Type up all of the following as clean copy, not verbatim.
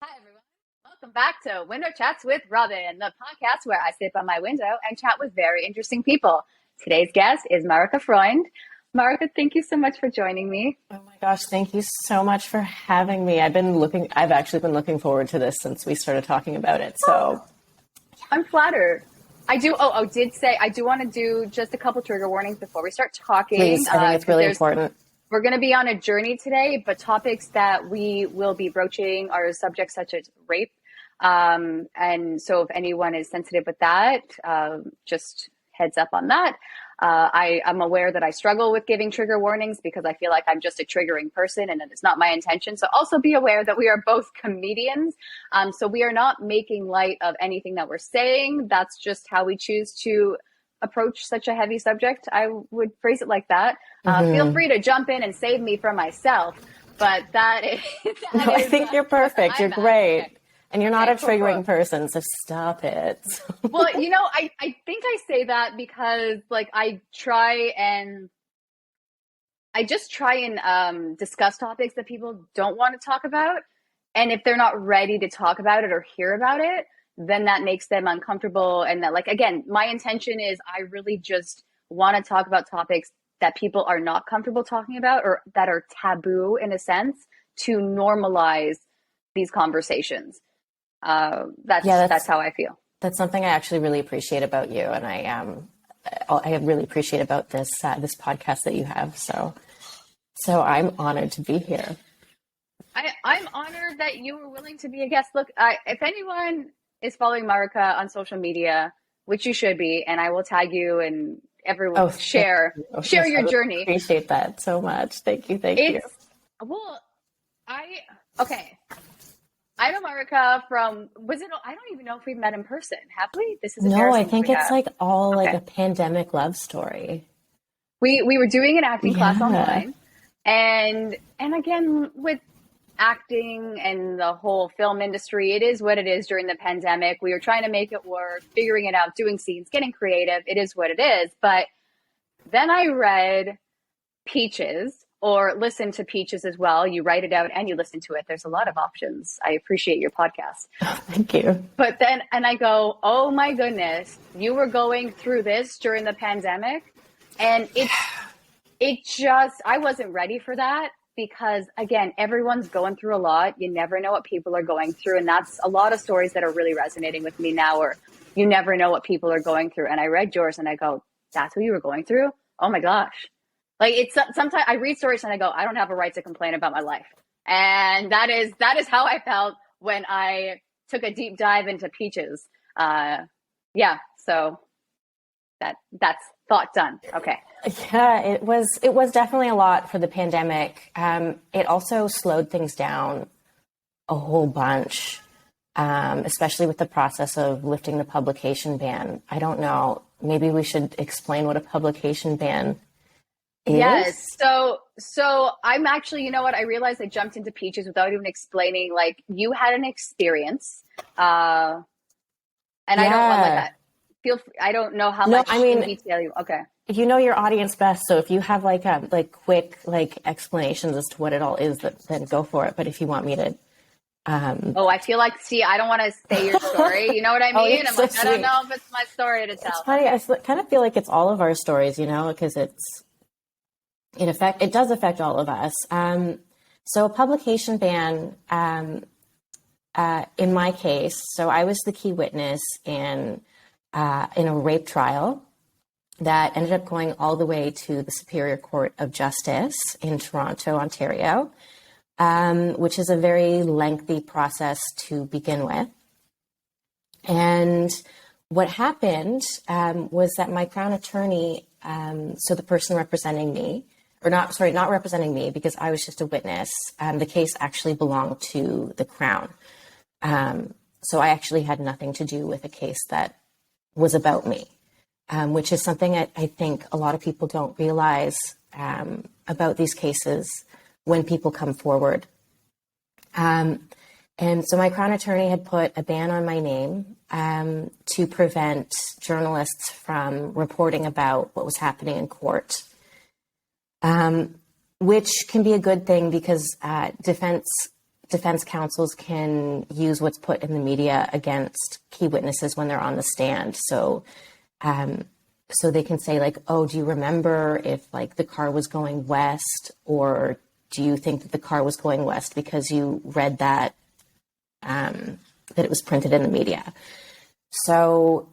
Hi, everyone. Welcome back to Window Chats with Robyn, the podcast where I sit by my window and chat with very interesting people. Today's guest is Maarika Freund. Maarika, thank you so much for joining me. Oh my gosh, thank you so much for having me. I've actually been looking forward to this since we started talking about it. So I'm flattered. I do want to do just a couple trigger warnings before we start talking. Please, I think it's really important. We're going to be on a journey today, but topics that we will be broaching are subjects such as rape. And so if anyone is sensitive with that, just heads up on that. I'm aware that I struggle with giving trigger warnings because I feel like I'm just a triggering person and it's not my intention. So also be aware that we are both comedians. So we are not making light of anything that we're saying. That's just how we choose to approach such a heavy subject. I would phrase it like that. Feel free to jump in and save me from myself. But I think you're perfect. You're great. Okay. And you're not a triggering person, so stop it. Well, I think I say that because I just try and discuss topics that people don't want to talk about. And if they're not ready to talk about it or hear about it, then that makes them uncomfortable. And that, again, my intention is I really just want to talk about topics that people are not comfortable talking about or that are taboo in a sense to normalize these conversations. That's how I feel. That's something I actually really appreciate about you, and I really appreciate about this podcast that you have. So I'm honored to be here. I'm honored that you were willing to be a guest. Look, if anyone is following Maarika on social media, which you should be, and I will tag you and everyone share your journey. I appreciate that so much. Thank you. Well, I know Maarika from, I don't even know if we've met in person. Have we? This is No, I think it's all a pandemic love story. We were doing an acting class online. And again, with acting and the whole film industry, it is what it is during the pandemic. We were trying to make it work, figuring it out, doing scenes, getting creative. It is what it is. But then I read Peaches, or listen to Peaches as well. You write it out and you listen to it. There's a lot of options. I appreciate your podcast. Oh, thank you. But then, and I go, oh my goodness, you were going through this during the pandemic. And I wasn't ready for that because again, everyone's going through a lot. You never know what people are going through. And that's a lot of stories that are really resonating with me now, or you never know what people are going through. And I read yours and I go, that's what you were going through? Oh my gosh. It's sometimes I read stories and I go, I don't have a right to complain about my life. And that is how I felt when I took a deep dive into Peaches. So that's thought done. Okay. Yeah, it was definitely a lot for the pandemic. It also slowed things down a whole bunch, especially with the process of lifting the publication ban. I don't know. Maybe we should explain what a publication ban is. Yes. So I'm actually, you know what? I realized I jumped into Peaches without even explaining, you had an experience. I don't want I don't know how much in detail you, okay. You know your audience best. So if you have quick explanations as to what it all is, then go for it. But if you want me to, I feel I don't want to say your story. You know what I mean? I'm I don't know if it's my story to tell. It's funny. I kind of feel like it's all of our stories, because it does affect all of us. So a publication ban, in my case, so I was the key witness in a rape trial that ended up going all the way to the Superior Court of Justice in Toronto, Ontario, which is a very lengthy process to begin with. And what happened was that my Crown attorney, so the person representing me, not representing me because I was just a witness. The case actually belonged to the Crown. So I actually had nothing to do with a case that was about me, which is something I think a lot of people don't realize about these cases when people come forward. And so my Crown attorney had put a ban on my name to prevent journalists from reporting about what was happening in court. Which can be a good thing because defense defense counsels can use what's put in the media against key witnesses when they're on the stand. So they can say like, oh, do you remember if like the car was going west, or do you think that the car was going west because you read that it was printed in the media? So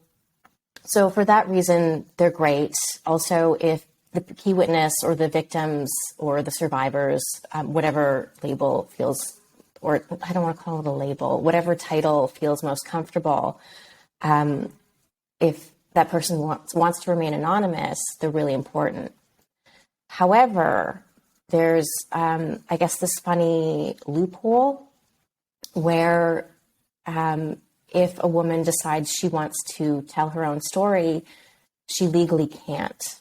for that reason, they're great. Also, if the key witness or the victims or the survivors, whatever label feels, or I don't want to call it a label, whatever title feels most comfortable, if that person wants to remain anonymous, they're really important. However, there's, I guess, this funny loophole where if a woman decides she wants to tell her own story, she legally can't,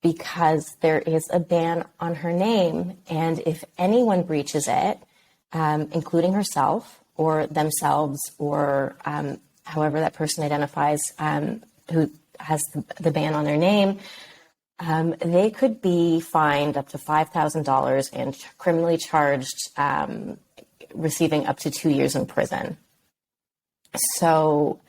because there is a ban on her name. And if anyone breaches it, including herself or themselves, or however that person identifies, who has the ban on their name, they could be fined up to $5,000 and criminally charged, receiving up to 2 years in prison. So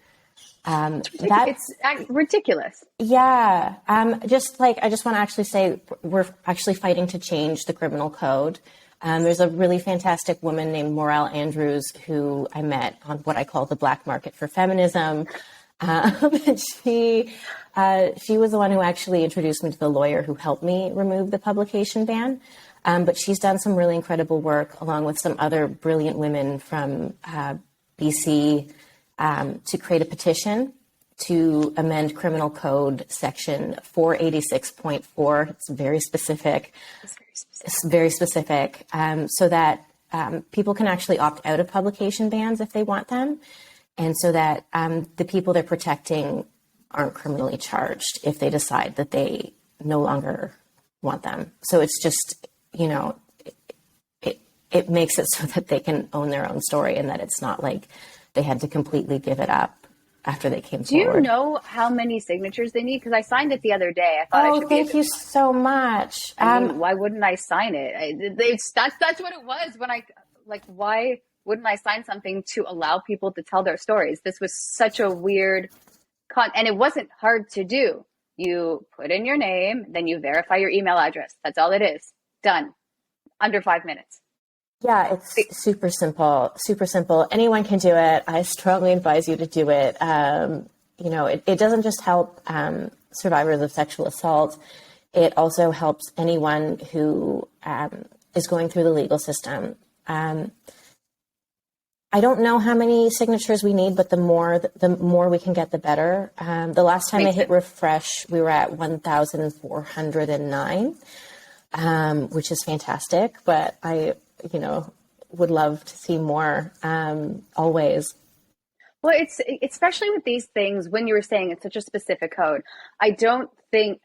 it's ridiculous. Yeah. I just want to actually say we're actually fighting to change the criminal code. There's a really fantastic woman named Morale Andrews who I met on what I call the black market for feminism. She was the one who actually introduced me to the lawyer who helped me remove the publication ban. But she's done some really incredible work along with some other brilliant women from BC to create a petition to amend criminal code section 486.4. It's very specific. It's very specific, so that people can actually opt out of publication bans if they want them, and so that the people they're protecting aren't criminally charged if they decide that they no longer want them. So it's just, it makes it so that they can own their own story, and that it's not like they had to completely give it up after they came forward. Do you know how many signatures they need? Because I signed it the other day. I thought I should thank you so much. I mean, why wouldn't I sign it? That's what it was when why wouldn't I sign something to allow people to tell their stories? This was such a weird and it wasn't hard to do. You put in your name, then you verify your email address. That's all it is. Done. Under 5 minutes. Yeah, it's super simple, super simple. Anyone can do it. I strongly advise you to do it. It doesn't just help survivors of sexual assault. It also helps anyone who is going through the legal system. I don't know how many signatures we need, but the more we can get, the better. The last time I hit refresh, we were at 1,409, which is fantastic. But I would love to see more, always. Well, it's especially with these things, when you were saying it's such a specific code. I don't think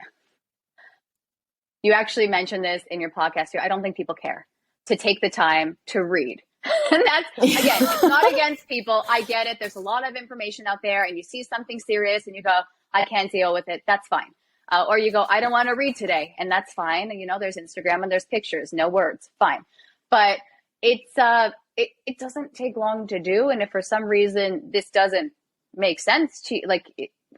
you actually mentioned this in your podcast here. I don't think people care to take the time to read. And that's, again, it's not against people. I get it. There's a lot of information out there, and you see something serious and you go, I can't deal with it. That's fine. Or you go, I don't want to read today. And that's fine. There's Instagram and there's pictures, no words. Fine. But it's it doesn't take long to do. And if for some reason this doesn't make sense to you, like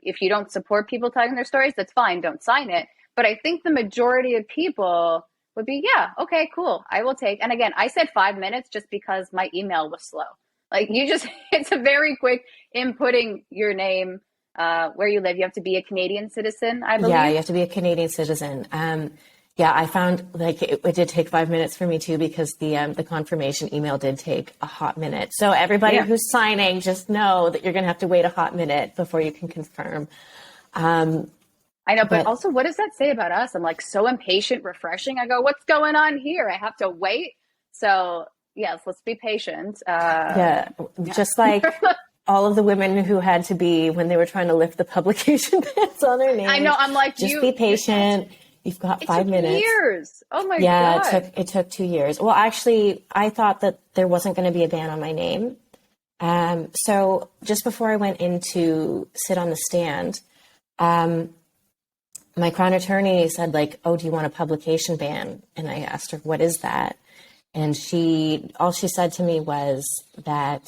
if you don't support people telling their stories, that's fine. Don't sign it. But I think the majority of people would be, yeah, okay, cool. I will take. And again, I said 5 minutes just because my email was slow. Like it's a very quick inputting your name, where you live. You have to be a Canadian citizen, I believe. Yeah, you have to be a Canadian citizen. Yeah, I found it did take 5 minutes for me too, because the confirmation email did take a hot minute. So everybody who's signing, just know that you're going to have to wait a hot minute before you can confirm. I know, but also, what does that say about us? I'm like so impatient, refreshing. I go, what's going on here? I have to wait. So yes, let's be patient. Just like all of the women who had to be when they were trying to lift the publication bans on their names. I know. I'm like, just be patient. You've got 5 minutes. Years. Oh my God. Yeah, it took 2 years. Well, actually, I thought that there wasn't going to be a ban on my name. So just before I went in to sit on the stand, my Crown attorney said, like, oh, do you want a publication ban? And I asked her, what is that? And all she said to me was that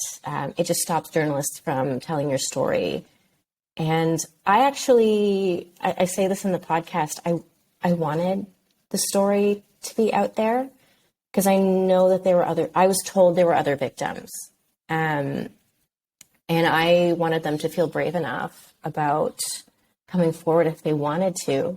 it just stops journalists from telling your story. And I say this in the podcast, I wanted the story to be out there because I know that I was told there were other victims. And I wanted them to feel brave enough about coming forward if they wanted to,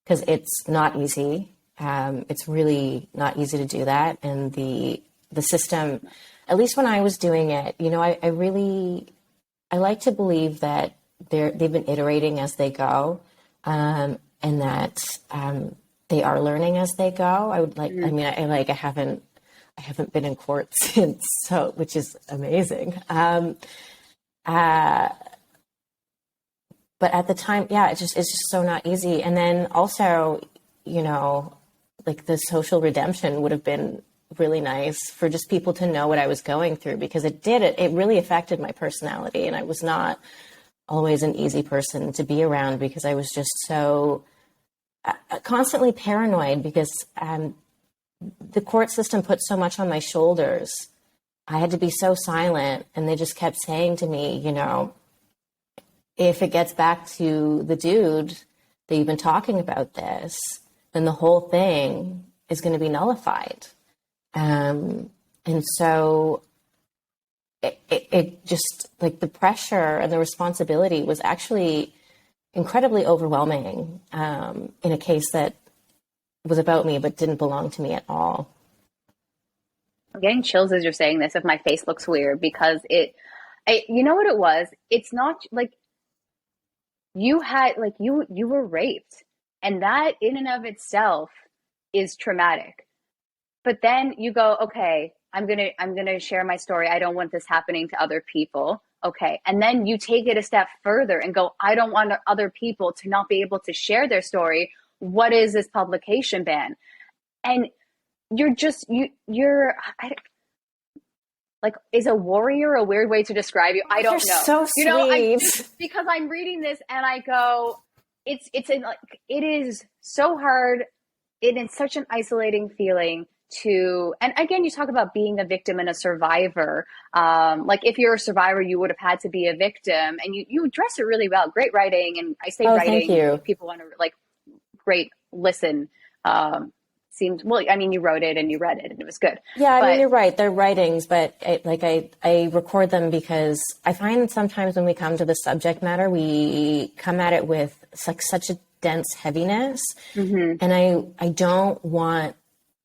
because it's not easy. It's really not easy to do that. And the system, at least when I was doing it, I like to believe that they've been iterating as they go, and that they are learning as they go. I haven't been in court since, which is amazing. But at the time, it's just so not easy. And then also, like the social redemption would have been really nice for just people to know what I was going through, because it really affected my personality. And I was not always an easy person to be around because I was just so constantly paranoid because the court system put so much on my shoulders. I had to be so silent, and they just kept saying to me, if it gets back to the dude that you've been talking about this, then the whole thing is going to be nullified. And so it just, like, the pressure and the responsibility was actually incredibly overwhelming in a case that was about me but didn't belong to me at all. I'm getting chills as you're saying this. If my face looks weird, because you know what it was? It's not like you were raped, and that in and of itself is traumatic. But then you go, okay, I'm gonna share my story. I don't want this happening to other people. Okay. And then you take it a step further and go, I don't want other people to not be able to share their story. What is this publication ban? And you're like, is a warrior a weird way to describe you? I don't know. So sweet. Because I'm reading this and I go, it is so hard. It is such an isolating feeling and again, you talk about being a victim and a survivor. Like, if you're a survivor, you would have had to be a victim, and you address it really well. Great writing. And I say writing, thank you. If people want to, like, great listen. You wrote it and you read it and it was good. Yeah, you're right. They're writings, but I record them because I find sometimes when we come to the subject matter, we come at it with such a dense heaviness. Mm-hmm. And I don't want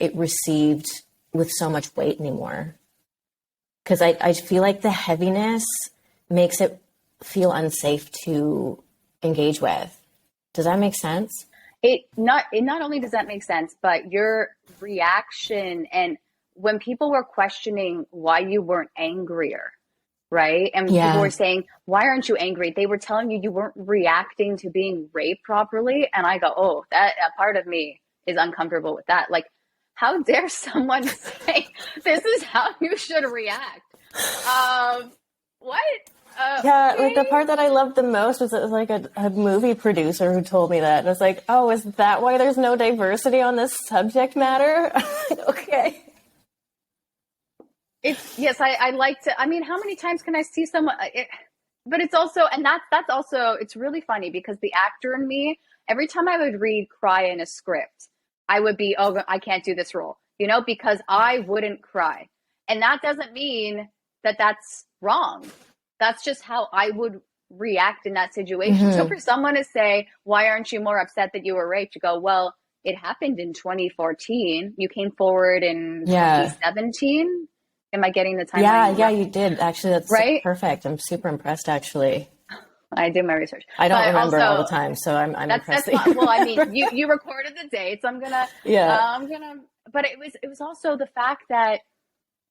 it received with so much weight anymore. Because I feel like the heaviness makes it feel unsafe to engage with. Does that make sense? It not only does that make sense, but your reaction, and when people were questioning why you weren't angrier, right? And people were saying, why aren't you angry? They were telling you weren't reacting to being raped properly. And I go, oh, that a part of me is uncomfortable with that. Like, how dare someone say this is how you should react? What? Like the part that I loved the most was it was like a movie producer who told me that. And I was like, oh, is that why there's no diversity on this subject matter? Okay. I like to, how many times can I see someone, but it's also, and that's also, it's really funny because the actor in me, every time I would read cry in a script, I would be, oh, I can't do this role, because I wouldn't cry. And that doesn't mean that that's wrong. That's just how I would react in that situation. Mm-hmm. So for someone to say, why aren't you more upset that you were raped? You go, well, it happened in 2014. You came forward in 2017. Am I getting the timeline? Yeah, you did. Actually, that's right? Perfect. I'm super impressed, actually. I do my research. I don't remember all the time, so I'm impressed. Well, you recorded the dates. I'm gonna. But it was also the fact that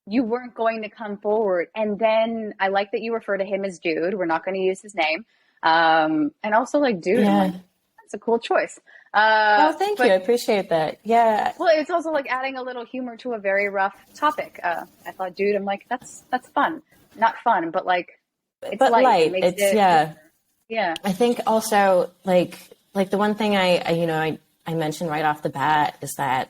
you weren't going to come forward, and then I like that you refer to him as Dude. We're not going to use his name, and also like Dude. Yeah. That's a cool choice. Thank you. I appreciate that. Yeah. Well, it's also like adding a little humor to a very rough topic. I thought Dude. I'm like, that's fun. Not fun, but like. It's light. Yeah. I think also like the one thing I mentioned right off the bat is that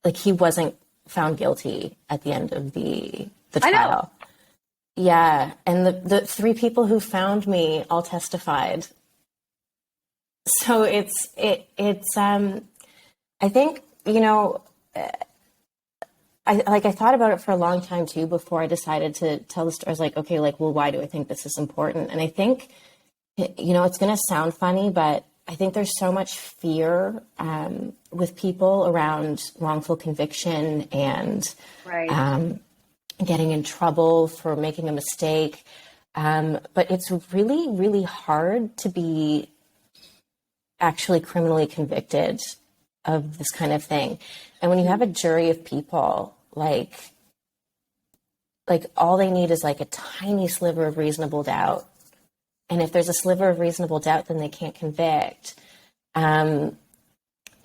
like he wasn't found guilty at the end of the I know. trial. Yeah. And the three people who found me all testified. So it's I think, you know, I thought about it for a long time too before I decided to tell the story. I was like, okay, like, well, why do I think this is important? And I think, you know, it's going to sound funny, but I think there's so much fear with people around wrongful conviction and getting in trouble for making a mistake. But it's really, really hard to be actually criminally convicted of this kind of thing. And when you have a jury of people, like all they need is like a tiny sliver of reasonable doubt. And if there's a sliver of reasonable doubt, then they can't convict. And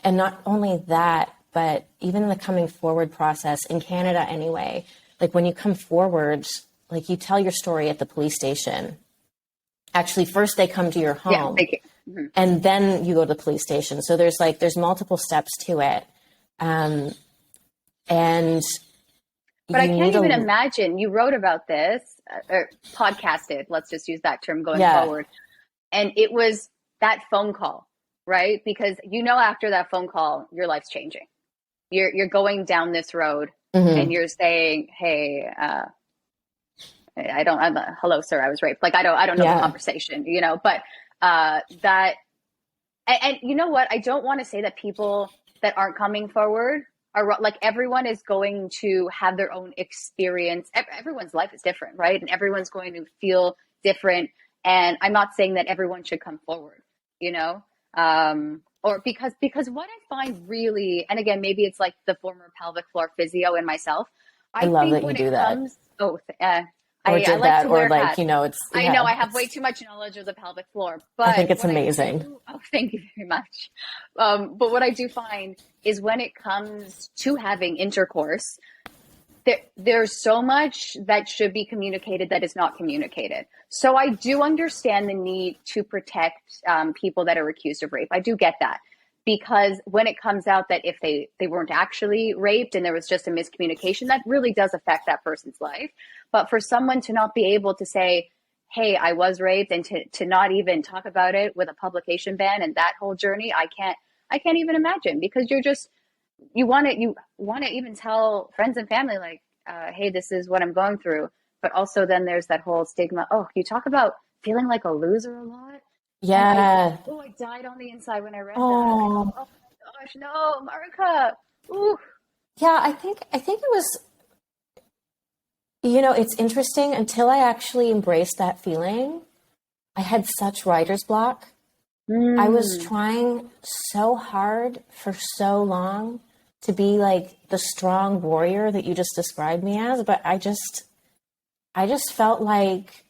not only that, but even in the coming forward process in Canada anyway, like when you come forward, like you tell your story at the police station. Actually, first they come to your home and then you go to the police station. So there's multiple steps to it. But I can't even imagine, you wrote about this, or podcasted, let's just use that term going forward. And it was that phone call, right? Because you know, after that phone call, your life's changing. You're going down this road and you're saying, hey, hello, sir, I was raped. Like, I don't know the conversation, you know, but that, and you know what? I don't want to say that people that aren't coming forward are like, everyone is going to have their own experience. Everyone's life is different, right? And everyone's going to feel different. And I'm not saying that everyone should come forward, you know, or because what I find really, and again, maybe it's like the former pelvic floor physio in myself. I love think that you do that. I like that, or like, hats. You know, it's. I know I have way too much knowledge of the pelvic floor, but I think it's amazing. Thank you very much. But what I do find is when it comes to having intercourse, there's so much that should be communicated that is not communicated. So I do understand the need to protect people that are accused of rape. I do get that. Because when it comes out that if they weren't actually raped and there was just a miscommunication, that really does affect that person's life. But for someone to not be able to say, hey, I was raped, and to not even talk about it with a publication ban and that whole journey, I can't even imagine, because you want to even tell friends and family, like, hey, this is what I'm going through. But also then there's that whole stigma. Oh, you talk about feeling like a loser a lot. Yeah. I died on the inside when I read that. Oh my gosh, no, Maarika. Ooh. Yeah, I think it was, you know, it's interesting. Until I actually embraced that feeling, I had such writer's block. I was trying so hard for so long to be like the strong warrior that you just described me as, but I just felt like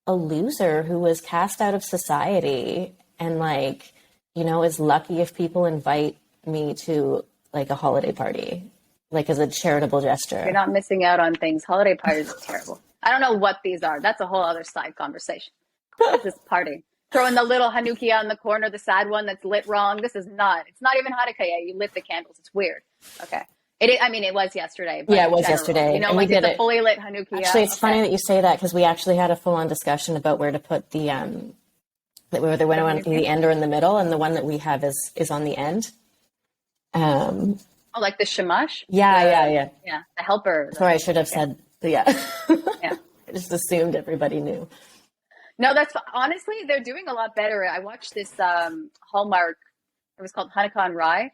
a loser who was cast out of society, and like, you know, is lucky if people invite me to like a holiday party, like as a charitable gesture. You're not missing out on things. Holiday parties are terrible. I don't know what these are. That's a whole other side conversation. What is this party? Throwing the little Hanukkah in the corner, the sad one that's lit wrong. It's not even Hanukkah yet. You lit the candles. It's weird. Okay. It was yesterday. Yeah, it was yesterday. You know, and like it's a fully lit Hanukkah. Actually, it's funny that you say that, because we actually had a full-on discussion about where to put the whether we went in the end or in the middle, and the one that we have is on the end. Like the shamash? Yeah. Yeah, the helper. Sorry, I should have said, yeah. Yeah. I just assumed everybody knew. No, honestly, they're doing a lot better. I watched this Hallmark, it was called Hanukkah on Rye.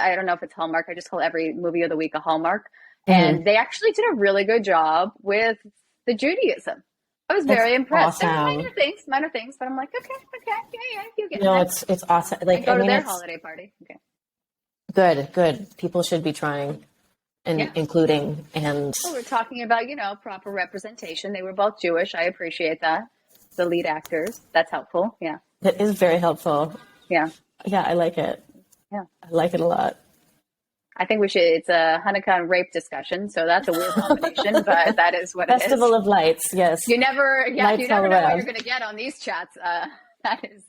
I don't know if it's Hallmark. I just call every movie of the week a Hallmark. And they actually did a really good job with the Judaism. I was very impressed. Awesome. Minor things, but I'm like, okay, yeah, you get it. No, it's awesome. Like, go to their holiday party. Okay. Good. People should be trying and including. And well, we're talking about, you know, proper representation. They were both Jewish. I appreciate that. The lead actors. That's helpful. Yeah. That is very helpful. Yeah. Yeah, I like it. Yeah. I like it a lot. I think it's a Hanukkah and rape discussion, so that's a weird combination, but that is what it is. Festival of Lights, yes. You never know what you're going to get on these chats. That is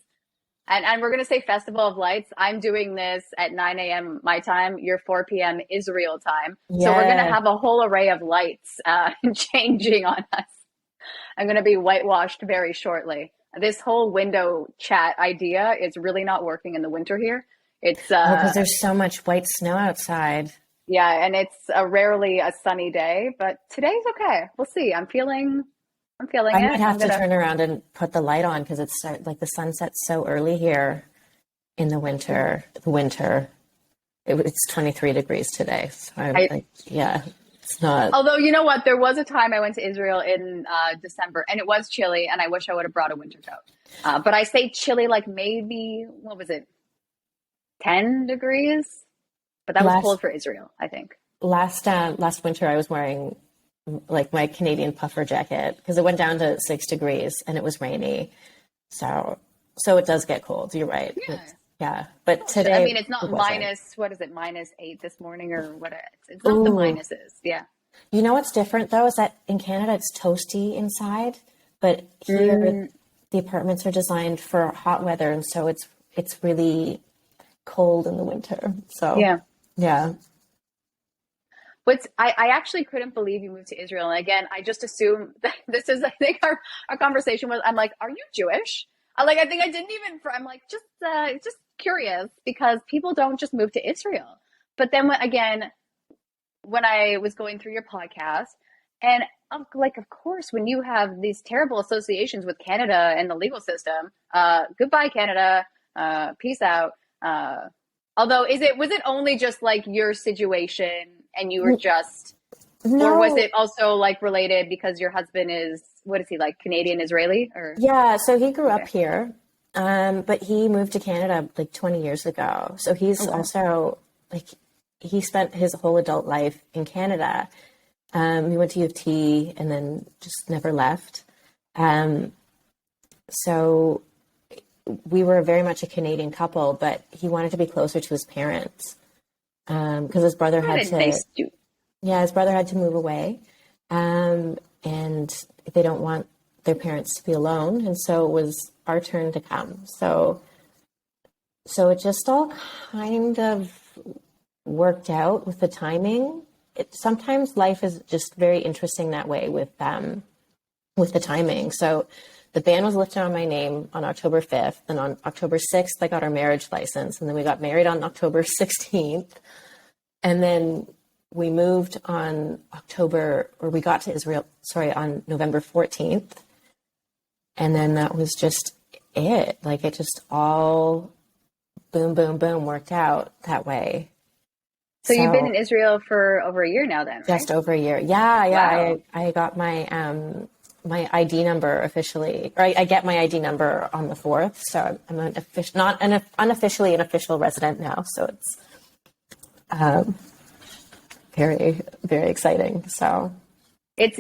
And we're going to say Festival of Lights. I'm doing this at 9 a.m. my time, your 4 p.m. Israel time. So we're going to Yeah. have a whole array of lights changing on us. I'm going to be whitewashed very shortly. This whole window chat idea is really not working in the winter here. It's Oh, because there's so much white snow outside. yeah, and it's rarely a sunny day, but today's okay. We'll see. I'm feeling I it. might have I'm to gonna turn around and put the light on because it's like the sun sets so early here in the winter. It's 23 degrees today. So I'm I like, yeah, it's not. although you know what, there was a time I went to Israel in December and it was chilly and I wish I would have brought a winter coat. But I say chilly like maybe what was it? 10 degrees? But that was Last cold for Israel, I think. last winter, I was wearing like my Canadian puffer jacket because it went down to 6 degrees and it was rainy. So it does get cold. You're right. Yeah. Yeah. But I today mean, it's not it wasn't. minus, what is it, -8 this morning or what? It's not the Ooh. minuses. Yeah. You know what's different though is that in Canada it's toasty inside, but here Mm, the apartments are designed for hot weather, and so it's really cold in the winter. So yeah. yeah. I actually couldn't believe you moved to Israel. And again, I just assume that this is, I think our conversation was, I'm like, are you Jewish? I think I didn't even, I'm like, just curious because people don't just move to Israel. But then again, when I was going through your podcast and like, of course, when you have these terrible associations with Canada and the legal system, goodbye, Canada, peace out. Although, was it only just like your situation and you were just, or was No. it also like related because your husband is, what is he like, Canadian Israeli or? Yeah, so he grew up Okay. here, but he moved to Canada like 20 years ago. So Oh, he's wow. also like he spent his whole adult life in Canada. He went to U of T and then just never left. Um, so we were very much a Canadian couple, but he wanted to be closer to his parents because his brother What had a to, nice dude. yeah, his brother had to move away, and they don't want their parents to be alone, and so it was our turn to come. So it just all kind of worked out with the timing. Sometimes life is just very interesting that way with the timing. So the ban was lifted on my name on October 5th, and on October 6th I got our marriage license, and then we got married on October 16th, and then we moved on we got to Israel, sorry, on November 14th. And then that was just it. Like it just all boom, boom, boom worked out that way. So you've been So in Israel for over a year now then, right? just over a year. Yeah, yeah. Wow. I got my ID number officially, or I get my ID number on the 4th. So I'm an official, not an unofficially an official resident now. So it's very, very exciting. So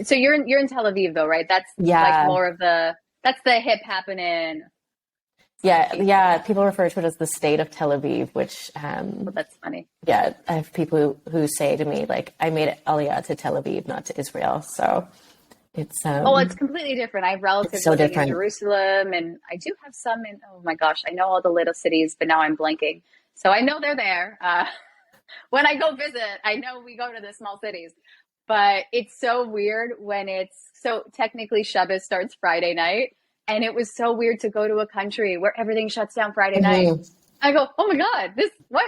So you're in Tel Aviv though, right? That's like yeah. more of that's the hip happening Yeah, piece of yeah. it. People refer to it as the state of Tel Aviv, which, Well, that's funny. yeah, I have people who say to me, like, I made it Aliyah to Tel Aviv, not to Israel. So it's Oh, it's completely different. I have it's relatives so living in different. Jerusalem, and I do have some in. Oh my gosh, I know all the little cities, but now I'm blanking. So I know they're there. When I go visit, I know we go to the small cities. But it's so weird when so technically Shabbos starts Friday night, and it was so weird to go to a country where everything shuts down Friday night. Mhm. I go, oh my God, this what?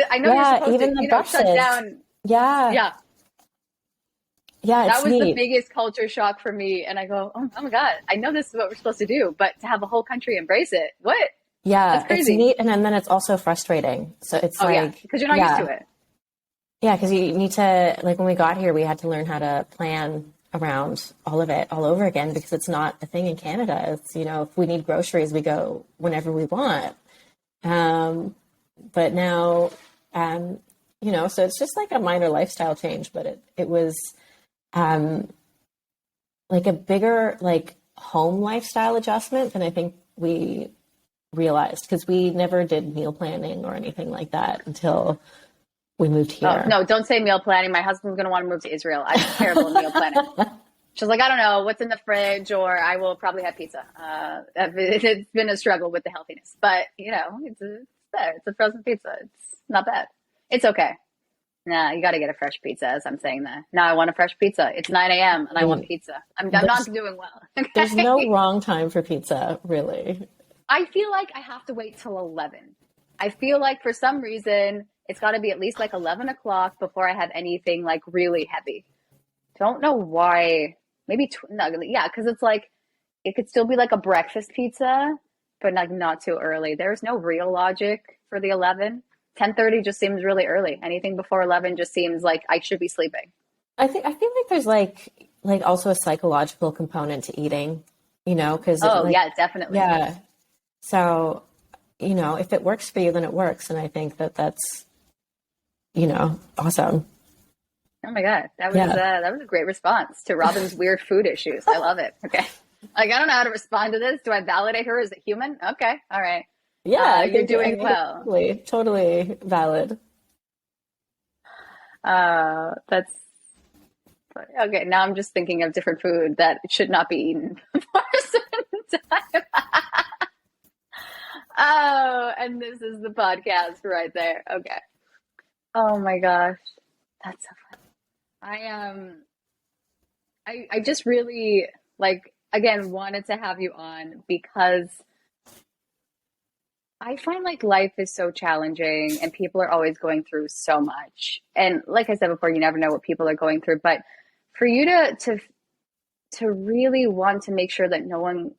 I know you're Yeah, supposed to, even the shut buses. down. Yeah, Yeah, yeah, that it's was the neat. biggest culture shock for me. And I go, oh my God, I know this is what we're supposed to do, but to have a whole country embrace it, what? That's Yeah, it's crazy. neat, and then it's also frustrating. So it's Oh yeah, like, because you're not used to yeah, it. yeah, because you need to, like, when we got here, we had to learn how to plan around all of it all over again because it's not a thing in Canada. It's, if we need groceries, we go whenever we want. Um, but now, so it's just like a minor lifestyle change, but it was um, like a bigger, like, home lifestyle adjustment than I think we realized because we never did meal planning or anything like that until we moved Oh here. no, don't say meal planning. My husband's going to want to move to Israel. I'm terrible at meal planning. She's like, I don't know what's in the fridge, or I will probably have pizza. It's been a struggle with the healthiness, but it's there. It's a frozen pizza. It's not bad. It's okay. Nah, you got to get a fresh pizza. As I'm saying that now, I want a fresh pizza. It's 9 a.m. and I want pizza. I'm not doing well. Okay? There's no wrong time for pizza, really. I feel like I have to wait till 11. I feel like for some reason it's got to be at least like 11 o'clock before I have anything like really heavy. Don't know why. Maybe because it's like it could still be like a breakfast pizza, but like not too early. There's no real logic for the 11. 10:30 just seems really early. Anything before 11 just seems like I should be sleeping. I feel like there's like also a psychological component to eating, because yeah, definitely. Yeah. So, if it works for you, then it works. And I think that's, awesome. Oh my God. That was a great response to Robyn's weird food issues. I love it. Okay. Like, I don't know how to respond to this. Do I validate her as a human? Okay. All right. Yeah. You're doing well. Totally valid. That's okay. Now I'm just thinking of different food that should not be eaten before a certain time. Oh, and this is the podcast right there. Okay. Oh my gosh. That's so fun. I just really again wanted to have you on because I find like life is so challenging and people are always going through so much. And like I said before, you never know what people are going through, but for you to really want to make sure that no one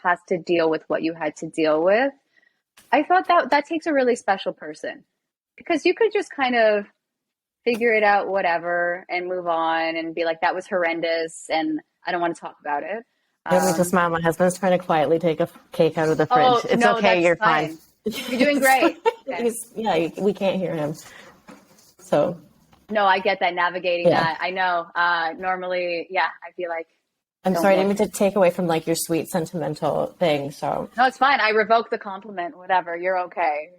has to deal with what you had to deal with, I thought that takes a really special person, because you could just kind of figure it out, whatever, and move on and be like, that was horrendous and I don't want to talk about it. I just smile. My husband's trying to quietly take a cake out of the fridge. Oh, it's no, okay. You're fine. You're doing great. Okay. We can't hear him. So. No, I get that, navigating that. I know. Normally, I feel like. I'm sorry, I didn't mean to take away from like your sweet sentimental thing. So. No, it's fine. I revoke the compliment. Whatever. You're okay.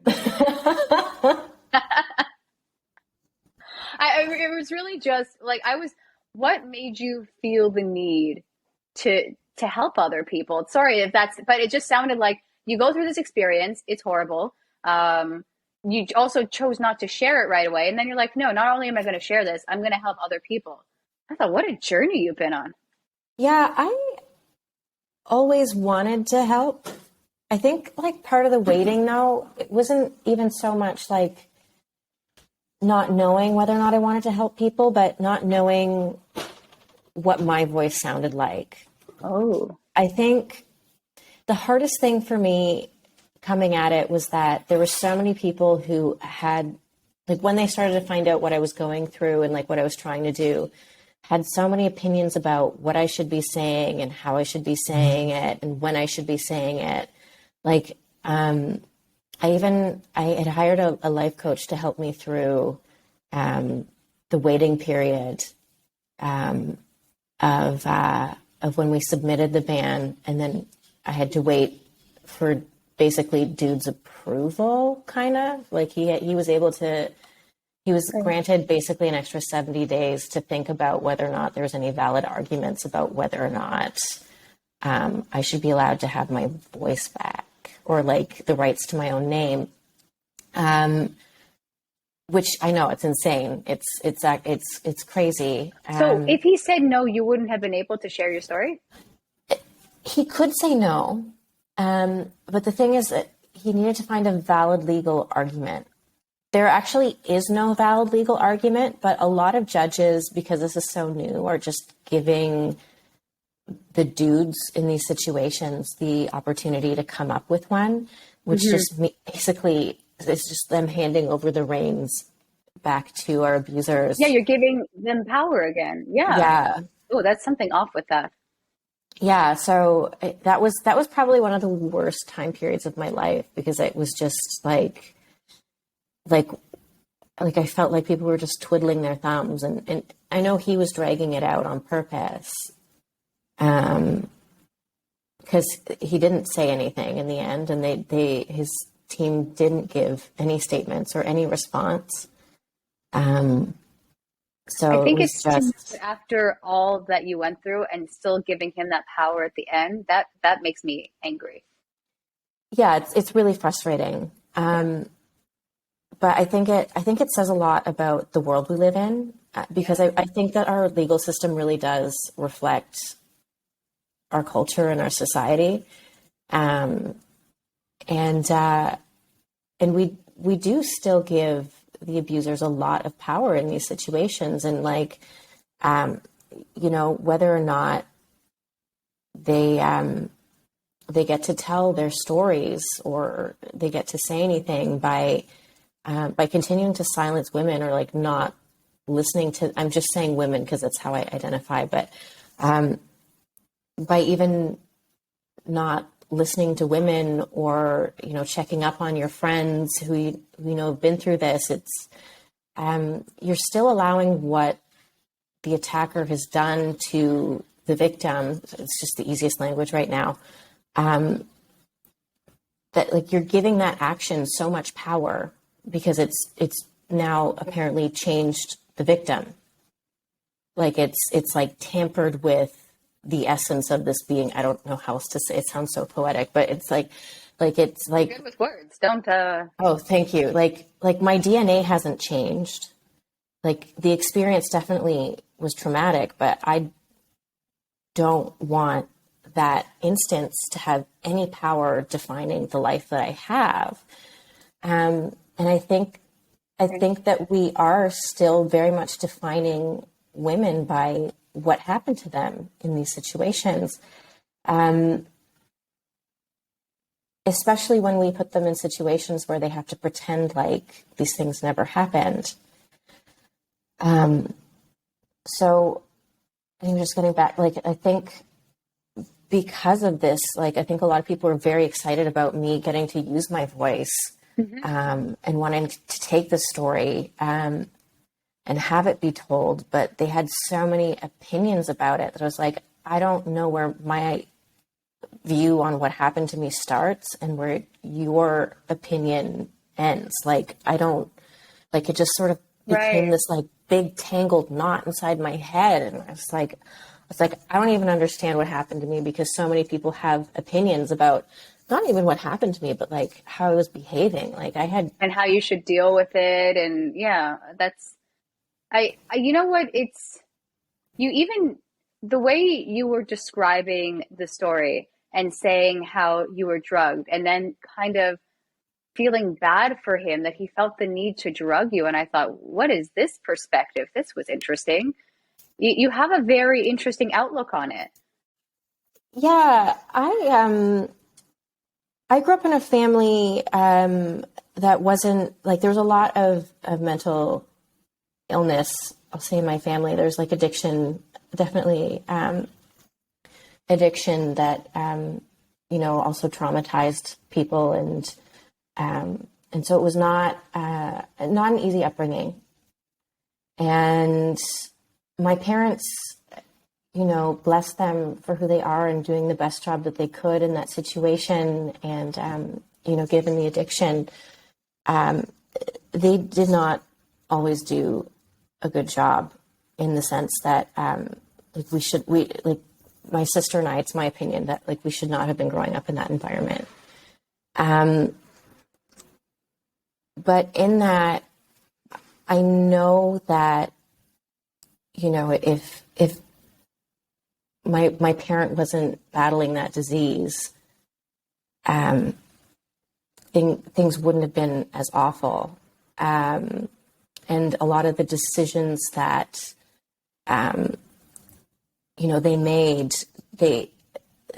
It was really just like what made you feel the need to help other people? Sorry but it just sounded like you go through this experience. It's horrible. You also chose not to share it right away. And then you're like, no, not only am I going to share this, I'm going to help other people. I thought, what a journey you've been on. Yeah, I always wanted to help. I think like part of the waiting though, it wasn't even so much like not knowing whether or not I wanted to help people, but not knowing what my voice sounded like. Oh. I think the hardest thing for me coming at it was that there were so many people who had, like when they started to find out what I was going through and like what I was trying to do, had so many opinions about what I should be saying and how I should be saying it and when I should be saying it. Like, I had hired a life coach to help me through the waiting period of when we submitted the ban, and then I had to wait for basically dude's approval, kind of. Like he was granted basically an extra 70 days to think about whether or not there's any valid arguments about whether or not I should be allowed to have my voice back or like the rights to my own name. Which I know it's insane. It's crazy. So if he said no, you wouldn't have been able to share your story? He could say no. But the thing is that he needed to find a valid legal argument. There actually is no valid legal argument, but a lot of judges, because this is so new, are just giving the dudes in these situations the opportunity to come up with one, which just basically is just them handing over the reins back to our abusers. Yeah, you're giving them power again. Yeah. Yeah. Oh, that's something off with that. Yeah, so that was probably one of the worst time periods of my life, because it was just like I felt like people were just twiddling their thumbs, and I know he was dragging it out on purpose, because he didn't say anything in the end, and his team didn't give any statements or any response. I So it think was it's too much, just, but after all that you went through and still giving him that power at the end, that makes me angry. yeah, it's really frustrating. Yeah. But I think it says a lot about the world we live in, because Yeah. I think that our legal system really does reflect our culture and our society. Um, and and we do still give the abusers a lot of power in these situations, and like, um, whether or not they they get to tell their stories or they get to say anything by continuing to silence women, or like not listening to, I'm just saying women because that's how I identify, but by even not listening to women, or checking up on your friends who have been through this, it's you're still allowing what the attacker has done to the victim. It's just the easiest language right now. That, like, you're giving that action so much power because it's now apparently changed the victim. Like, it's like tampered with the essence of this being. I don't know how else to say it. Sounds so poetic, but it's You're like, good with words. Don't oh, thank you. Like my DNA hasn't changed. Like, the experience definitely was traumatic, but I don't want that instance to have any power defining the life that I have. And I think that we are still very much defining women by what happened to them in these situations, especially when we put them in situations where they have to pretend like these things never happened. So I'm just getting back, like, I think because of this, like, I think a lot of people are very excited about me getting to use my voice, hmm and wanting to take the story, and have it be told. But they had so many opinions about it that I was like, I don't know where my view on what happened to me starts and where your opinion ends. Like, I don't, like, it just sort of became Right. this like big tangled knot inside my head. And I was like, I don't even understand what happened to me, because so many people have opinions about not even what happened to me, but like how I was behaving. Like, I had, And how you should deal with it. And yeah, that's, you know what? It's, you even, the way you were describing the story and saying how you were drugged and then kind of feeling bad for him that he felt the need to drug you. And I thought, what is this perspective? This was interesting. You have a very interesting outlook on it. yeah, I grew up in a family, that wasn't like, there was a lot of mental illness, I'll say, in my family. There's like addiction, definitely, addiction that, also traumatized people. And so it was not an easy upbringing. And my parents, bless them for who they are and doing the best job that they could in that situation. And, given the addiction, they did not always do a good job, in the sense that, like my sister and I, it's my opinion that, like, we should not have been growing up in that environment. But in that, I know that, if my parent wasn't battling that disease, things wouldn't have been as awful. And a lot of the decisions that, they made, they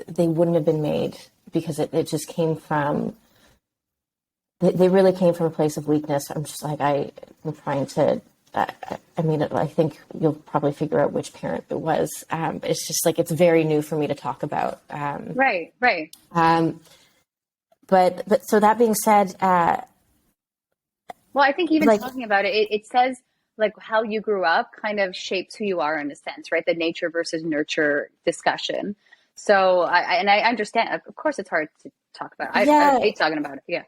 they wouldn't have been made, because it just came from, they really came from a place of weakness. I'm just like, I'm trying to, I mean, I think you'll probably figure out which parent it was. But it's just like, it's very new for me to talk about. Right, right. But so that being said, Well, I think even like, talking about it, it says like how you grew up kind of shapes who you are in a sense, right? The nature versus nurture discussion. So and I understand. Of course, it's hard to talk about. I yeah, hate talking about it. Yeah.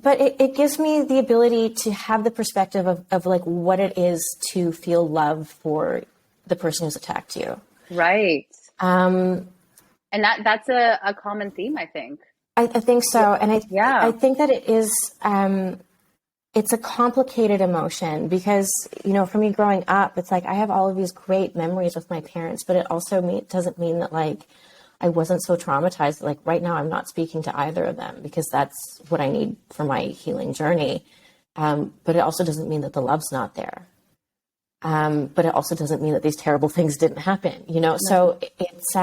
but it gives me the ability to have the perspective of like what it is to feel love for the person who's attacked you. Right. And that's a common theme, I think. I think so. And I Yeah. think that it is, it's a complicated emotion because, you know, for me growing up, it's like I have all of these great memories with my parents, but it also doesn't mean that like I wasn't so traumatized. Like right now, I'm not speaking to either of them because that's what I need for my healing journey. But it also doesn't mean that the love's not there. But it also doesn't mean that these terrible things didn't happen, you know? So it's,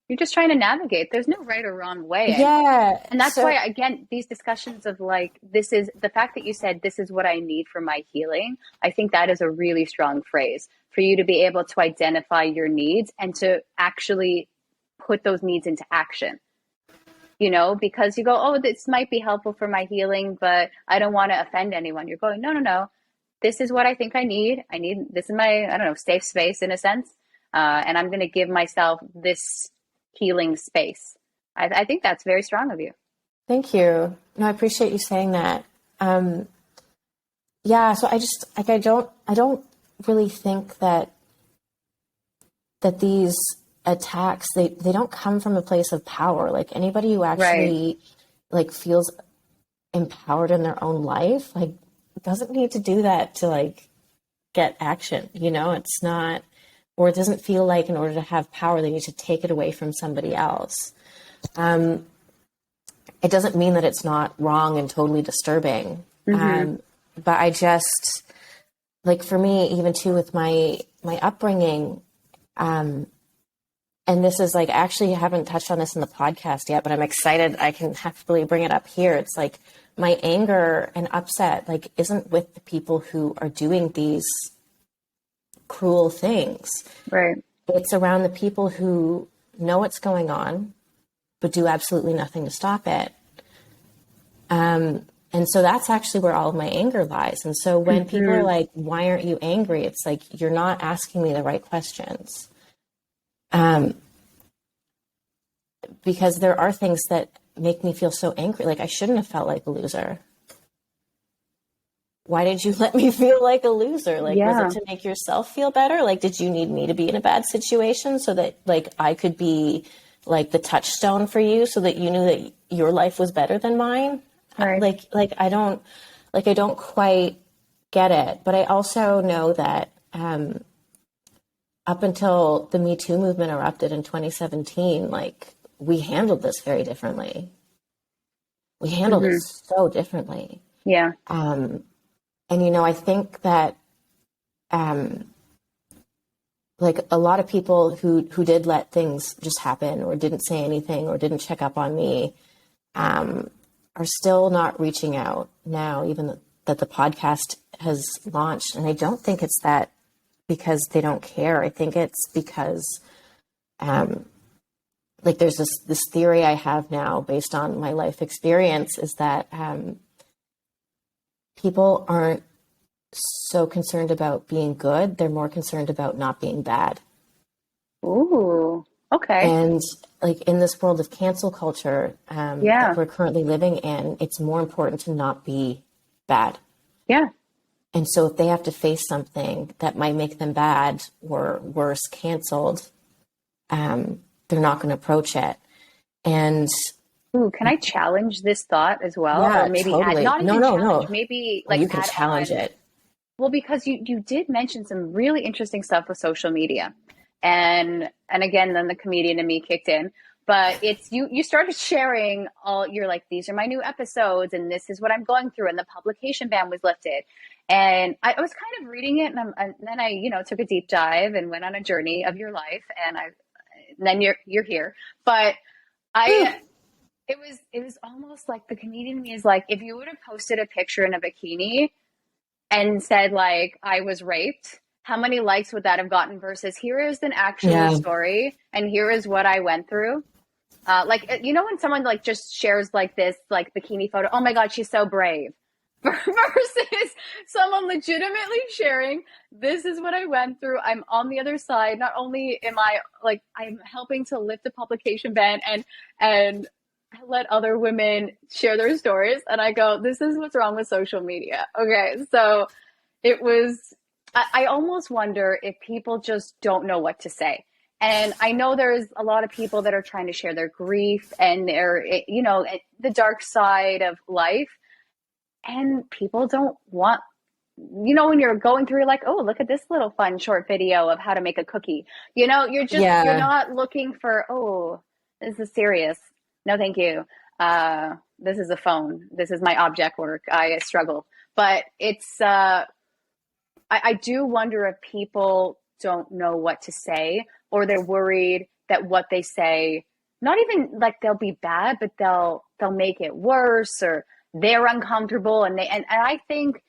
You're just trying to navigate. There's no right or wrong way. yeah. And that's why, again, these discussions of like, this is the fact that you said, this is what I need for my healing. I think that is a really strong phrase for you to be able to identify your needs and to actually put those needs into action, you know, because you go, oh, this might be helpful for my healing, but I don't want to offend anyone. You're going, no, no, no. This is what I think I need. This is my, I don't know, safe space in a sense. And I'm going to give myself this healing space. I think that's very strong of you. Thank you. No, I appreciate you saying that. Yeah, so I just like I don't really think that these attacks they don't come from a place of power. Like anybody who actually like feels empowered in their own life, like doesn't need to do that to like get action, you know? It's not, or it doesn't feel like in order to have power, they need to take it away from somebody else. It doesn't mean that it's not wrong and totally disturbing. But I just, like for me, even too with my upbringing, and this is like, I actually haven't touched on this in the podcast yet, but I'm excited. I can happily bring it up here. It's like my anger and upset, like isn't with the people who are doing these cruel things. Right. It's around the people who know what's going on, but do absolutely nothing to stop it. And so that's actually where all of my anger lies. And so when people are like, why aren't you angry? It's like, you're not asking me the right questions. Because there are things that make me feel so angry. Like I shouldn't have felt like a loser. Why did you let me feel like a loser? Like, was it to make yourself feel better? Like, did you need me to be in a bad situation so that like I could be like the touchstone for you so that you knew that your life was better than mine? Right. I don't quite get it. But I also know that up until the Me Too movement erupted in 2017, like we handled this very differently. We handled it so differently. Yeah. And, you know, I think that, like a lot of people who did let things just happen or didn't say anything or didn't check up on me, are still not reaching out now, even that the podcast has launched. And I don't think it's that because they don't care. I think it's because, like there's this theory I have now based on my life experience is that, people aren't so concerned about being good. They're more concerned about not being bad. Ooh, okay. And like in this world of cancel culture that we're currently living in, it's more important to not be bad. Yeah. And so if they have to face something that might make them bad or worse, canceled, they're not going to approach it. And ooh, can I challenge this thought as well? yeah, Or maybe totally. add, not even challenge, No. maybe Well, like you can add challenge on. it. Well, because you did mention some really interesting stuff with social media. And again, then the comedian in me kicked in. But it's you started sharing all, you're like, these are my new episodes and this is what I'm going through, and the publication ban was lifted. And I was kind of reading it, and then I, you know, took a deep dive and went on a journey of your life, and then you're here. But I it was almost like the comedian in me is like, if you would have posted a picture in a bikini and said like I was raped, how many likes would that have gotten versus here is an actual story and here is what I went through. Like, you know, when someone like just shares like this like bikini photo, oh my God, she's so brave, versus someone legitimately sharing, this is what I went through. I'm on the other side. Not only am I like, I'm helping to lift the publication ban and let other women share their stories, and I go, this is what's wrong with social media. Okay, so it was, I almost wonder if people just don't know what to say. And I know there's a lot of people that are trying to share their grief and their, the dark side of life. And people don't want, when you're going through, you're like, oh, look at this little fun short video of how to make a cookie. You're not looking for, oh, this is serious. No, thank you. This is a phone. This is my object work. I struggle. But it's, I do wonder if people don't know what to say, or they're worried that what they say, not even like they'll be bad, but they'll make it worse, or they're uncomfortable. And I think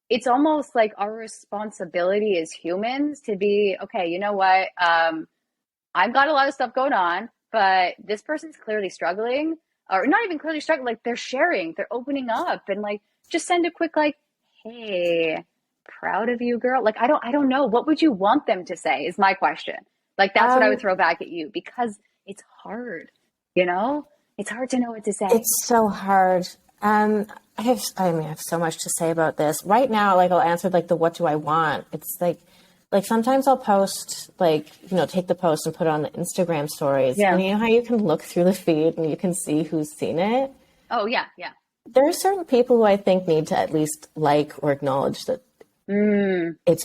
it's almost like our responsibility as humans to be, okay, you know what? I've got a lot of stuff going on, but this person's clearly struggling, or not even clearly struggling. Like, they're sharing, they're opening up, and like, just send a quick, like, hey, proud of you, girl. Like, I don't know. What would you want them to say is my question. Like, that's what I would throw back at you, because it's hard, it's hard to know what to say. It's so hard. I have so much to say about this right now. Like, I'll answer like the, what do I want? It's like sometimes I'll post, take the post and put it on the Instagram stories. Yeah. And you know how you can look through the feed and you can see who's seen it? Oh yeah. Yeah. There are certain people who I think need to at least like or acknowledge that it's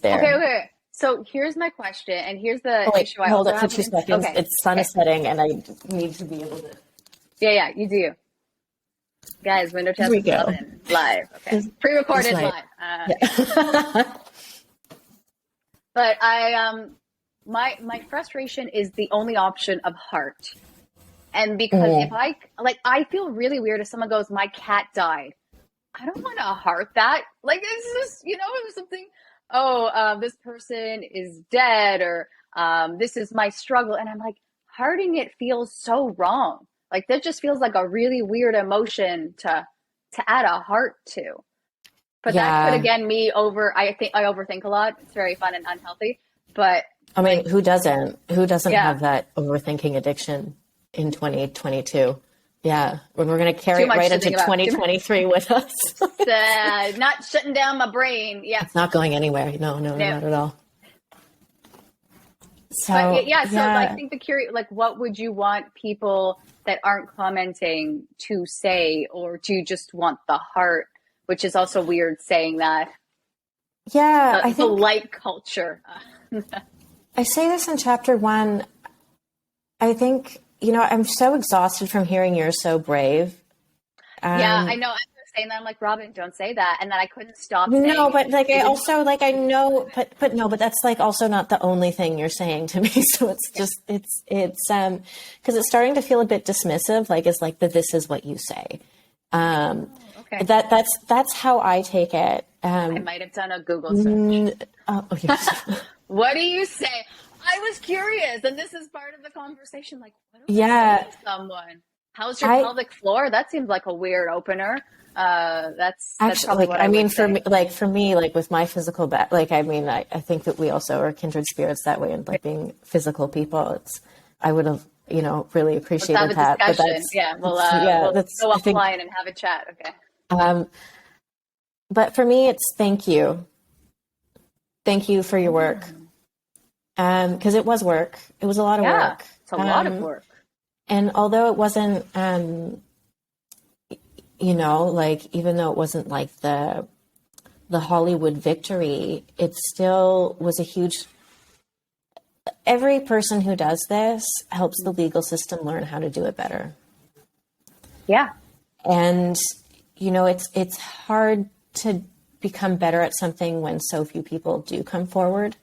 there. Okay. So here's my question, and here's the issue. Hold it for 2 seconds. Okay. It's sun is setting, and I need to be able to. Yeah, you do. Guys, window test 11 live. Okay, pre-recorded live. But my frustration is the only option of heart, and because if I feel really weird if someone goes, my cat died. I don't want to heart that. Like, it's just, it was something, this person is dead, or this is my struggle. And I'm like, hearting it feels so wrong. Like, that just feels like a really weird emotion to add a heart to. But that could, again, I think I overthink a lot. It's very fun and unhealthy. But I mean, who doesn't have that overthinking addiction in 2022? Yeah, when we're going to carry it right into 2023 with us. Not shutting down my brain. Yeah, it's not going anywhere. No, not at all. So I think what would you want people that aren't commenting to say, or do you just want the heart? Which is also weird saying that. Yeah, I think the light culture. I say this in chapter 1. I think. I'm so exhausted from hearing you're so brave. Yeah, I know. I was saying that. I'm like, Robyn, don't say that. And then I couldn't stop saying no, but like, I also, like, I know, but no, but that's like also not the only thing you're saying to me. So it's just, it's because it's starting to feel a bit dismissive. Like, it's like this is what you say. Okay. That's how I take it. I might have done a Google search. Yes. What do you say? I was curious, and this is part of the conversation. Like, what do I say to someone? How's your pelvic floor? That seems like a weird opener. That's actually, probably what I mean. For me, with my physical I think that we also are kindred spirits that way, and like being physical people. I would have, really appreciated that. But we'll go offline and have a chat. Okay. But for me, it's thank you. Thank you for your work. Because it was work. It was a lot of work. It's a lot of work. And although it wasn't, even though it wasn't like the Hollywood victory, it still was a huge. Every person who does this helps the legal system learn how to do it better. Yeah. And, it's hard to become better at something when so few people do come forward.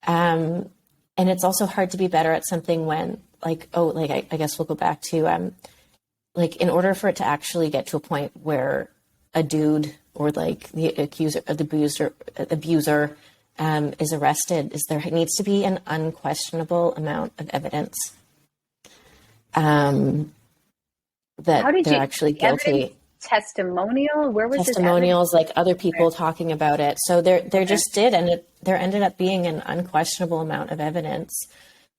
And it's also hard to be better at something when I guess we'll go back to, in order for it to actually get to a point where a dude or like the accuser or the abuser is arrested, there needs to be an unquestionable amount of evidence that they're actually guilty. Testimonial? Where was testimonials? Like other people talking about it. So there just did, and there ended up being an unquestionable amount of evidence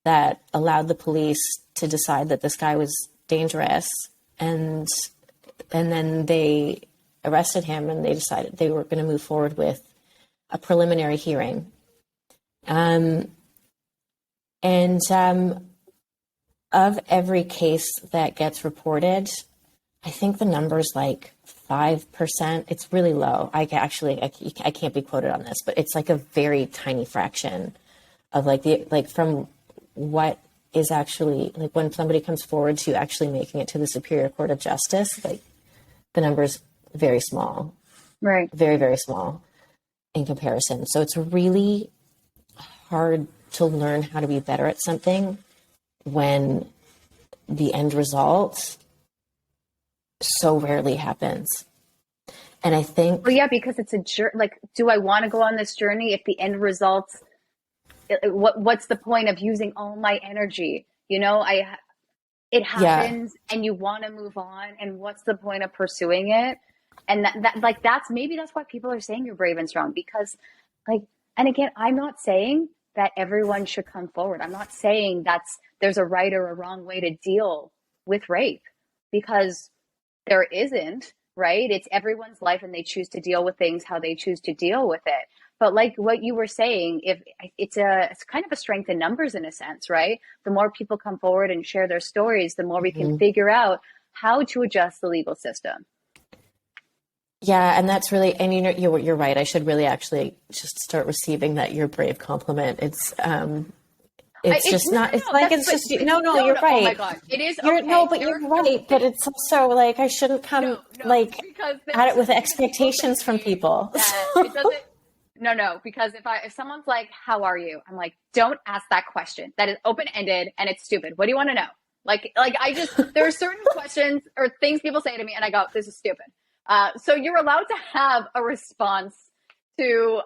that allowed the police to decide that this guy was dangerous. And then they arrested him, and they decided they were going to move forward with a preliminary hearing. Of every case that gets reported, I think the number's like 5%. It's really low. I can't be quoted on this, but it's like a very tiny fraction of from what is actually, like, when somebody comes forward to actually making it to the Superior Court of Justice, like, the number's very small. Right. Very, very small in comparison. So it's really hard to learn how to be better at something when the end result so rarely happens. And I think... Well, yeah, because it's a journey. Like, do I want to go on this journey if the end results... What's the point of using all my energy? You know, it happens, and you want to move on, and what's the point of pursuing it? And that's why people are saying you're brave and strong, because, like, and again, I'm not saying that everyone should come forward. I'm not saying there's a right or a wrong way to deal with rape, because there isn't, right? It's everyone's life, and they choose to deal with things how they choose to deal with it. But like what you were saying, if it's kind of a strength in numbers in a sense, right? The more people come forward and share their stories, the more we can figure out how to adjust the legal system. Yeah, and that's really, and you know, you're right. I should really actually just start receiving that you're brave compliment. It's just not. It's like it's just no. You're right. Oh my God, it is. Okay. You're right. But it's also like I shouldn't come at it with expectations from people. It doesn't. No, because if someone's like, "How are you?" I'm like, "Don't ask that question. That is open-ended and it's stupid. What do you want to know?" Like there are certain questions or things people say to me, and I go, "This is stupid." So you're allowed to have a response to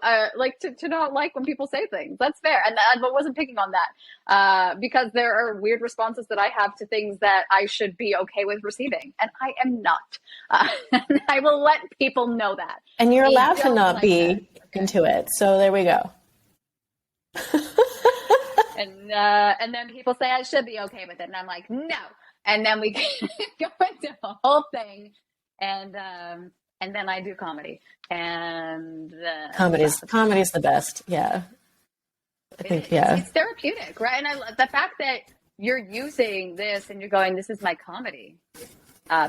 not like when people say things. That's fair. And I wasn't picking on that because there are weird responses that I have to things that I should be okay with receiving. And I am not. And I will let people know that. And you're allowed to not be into it. So there we go. And then people say I should be okay with it. And I'm like, no. And then we go into the whole thing. And then I do comedy, and comedy's the best. Yeah, I think it's therapeutic, right? And the fact that you're using this and you're going, this is my comedy,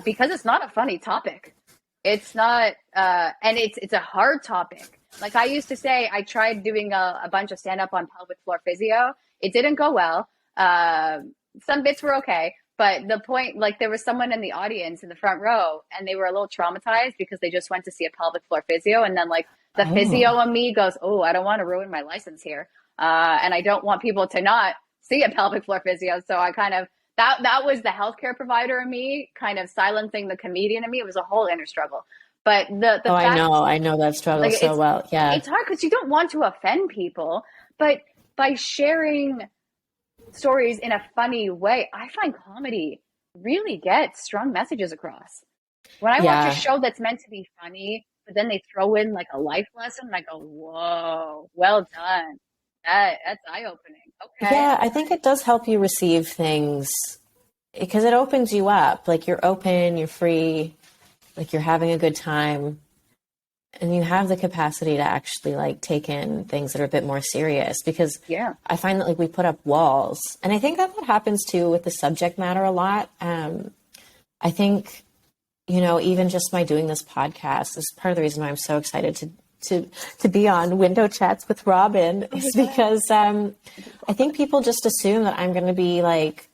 because it's not a funny topic. It's not, and it's a hard topic. Like I used to say, I tried doing a bunch of stand up on pelvic floor physio. It didn't go well. Some bits were okay. But the point, like there was someone in the audience in the front row and they were a little traumatized because they just went to see a pelvic floor physio. And then like the physio in me goes, oh, I don't want to ruin my license here. And I don't want people to not see a pelvic floor physio. So I kind of, that was the healthcare provider in me kind of silencing the comedian in me. It was a whole inner struggle. But the fact, I know that struggle so well. Yeah. It's hard because you don't want to offend people, but by sharing stories in a funny way, I find comedy really gets strong messages across. When I watch a show that's meant to be funny, but then they throw in like a life lesson, and I go, whoa, well done. That's eye-opening. Okay. Yeah, I think it does help you receive things because it opens you up. Like you're open, you're free, like you're having a good time. And you have the capacity to actually like take in things that are a bit more serious because I find that like we put up walls, and I think that happens too with the subject matter a lot. I think, you know, even just by doing this podcast is part of the reason why I'm so excited to be on Window Chats with Robyn is because I think people just assume that I'm going to be like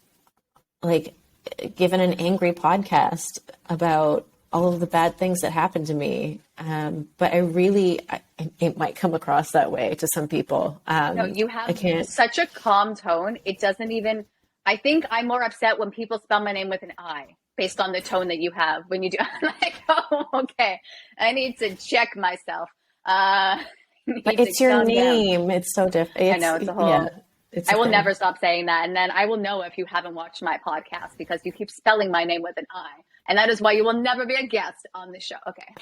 given an angry podcast about all of the bad things that happened to me. But it might come across that way to some people. No, you have such a calm tone. It doesn't even, I think I'm more upset when people spell my name with an I based on the tone that you have when you do. I'm like, oh, okay. I need to check myself. But it's your name. Down. It's so different. I know it's a whole, I will never stop saying that. And then I will know if you haven't watched my podcast because you keep spelling my name with an I. And that is why you will never be a guest on the show. Okay.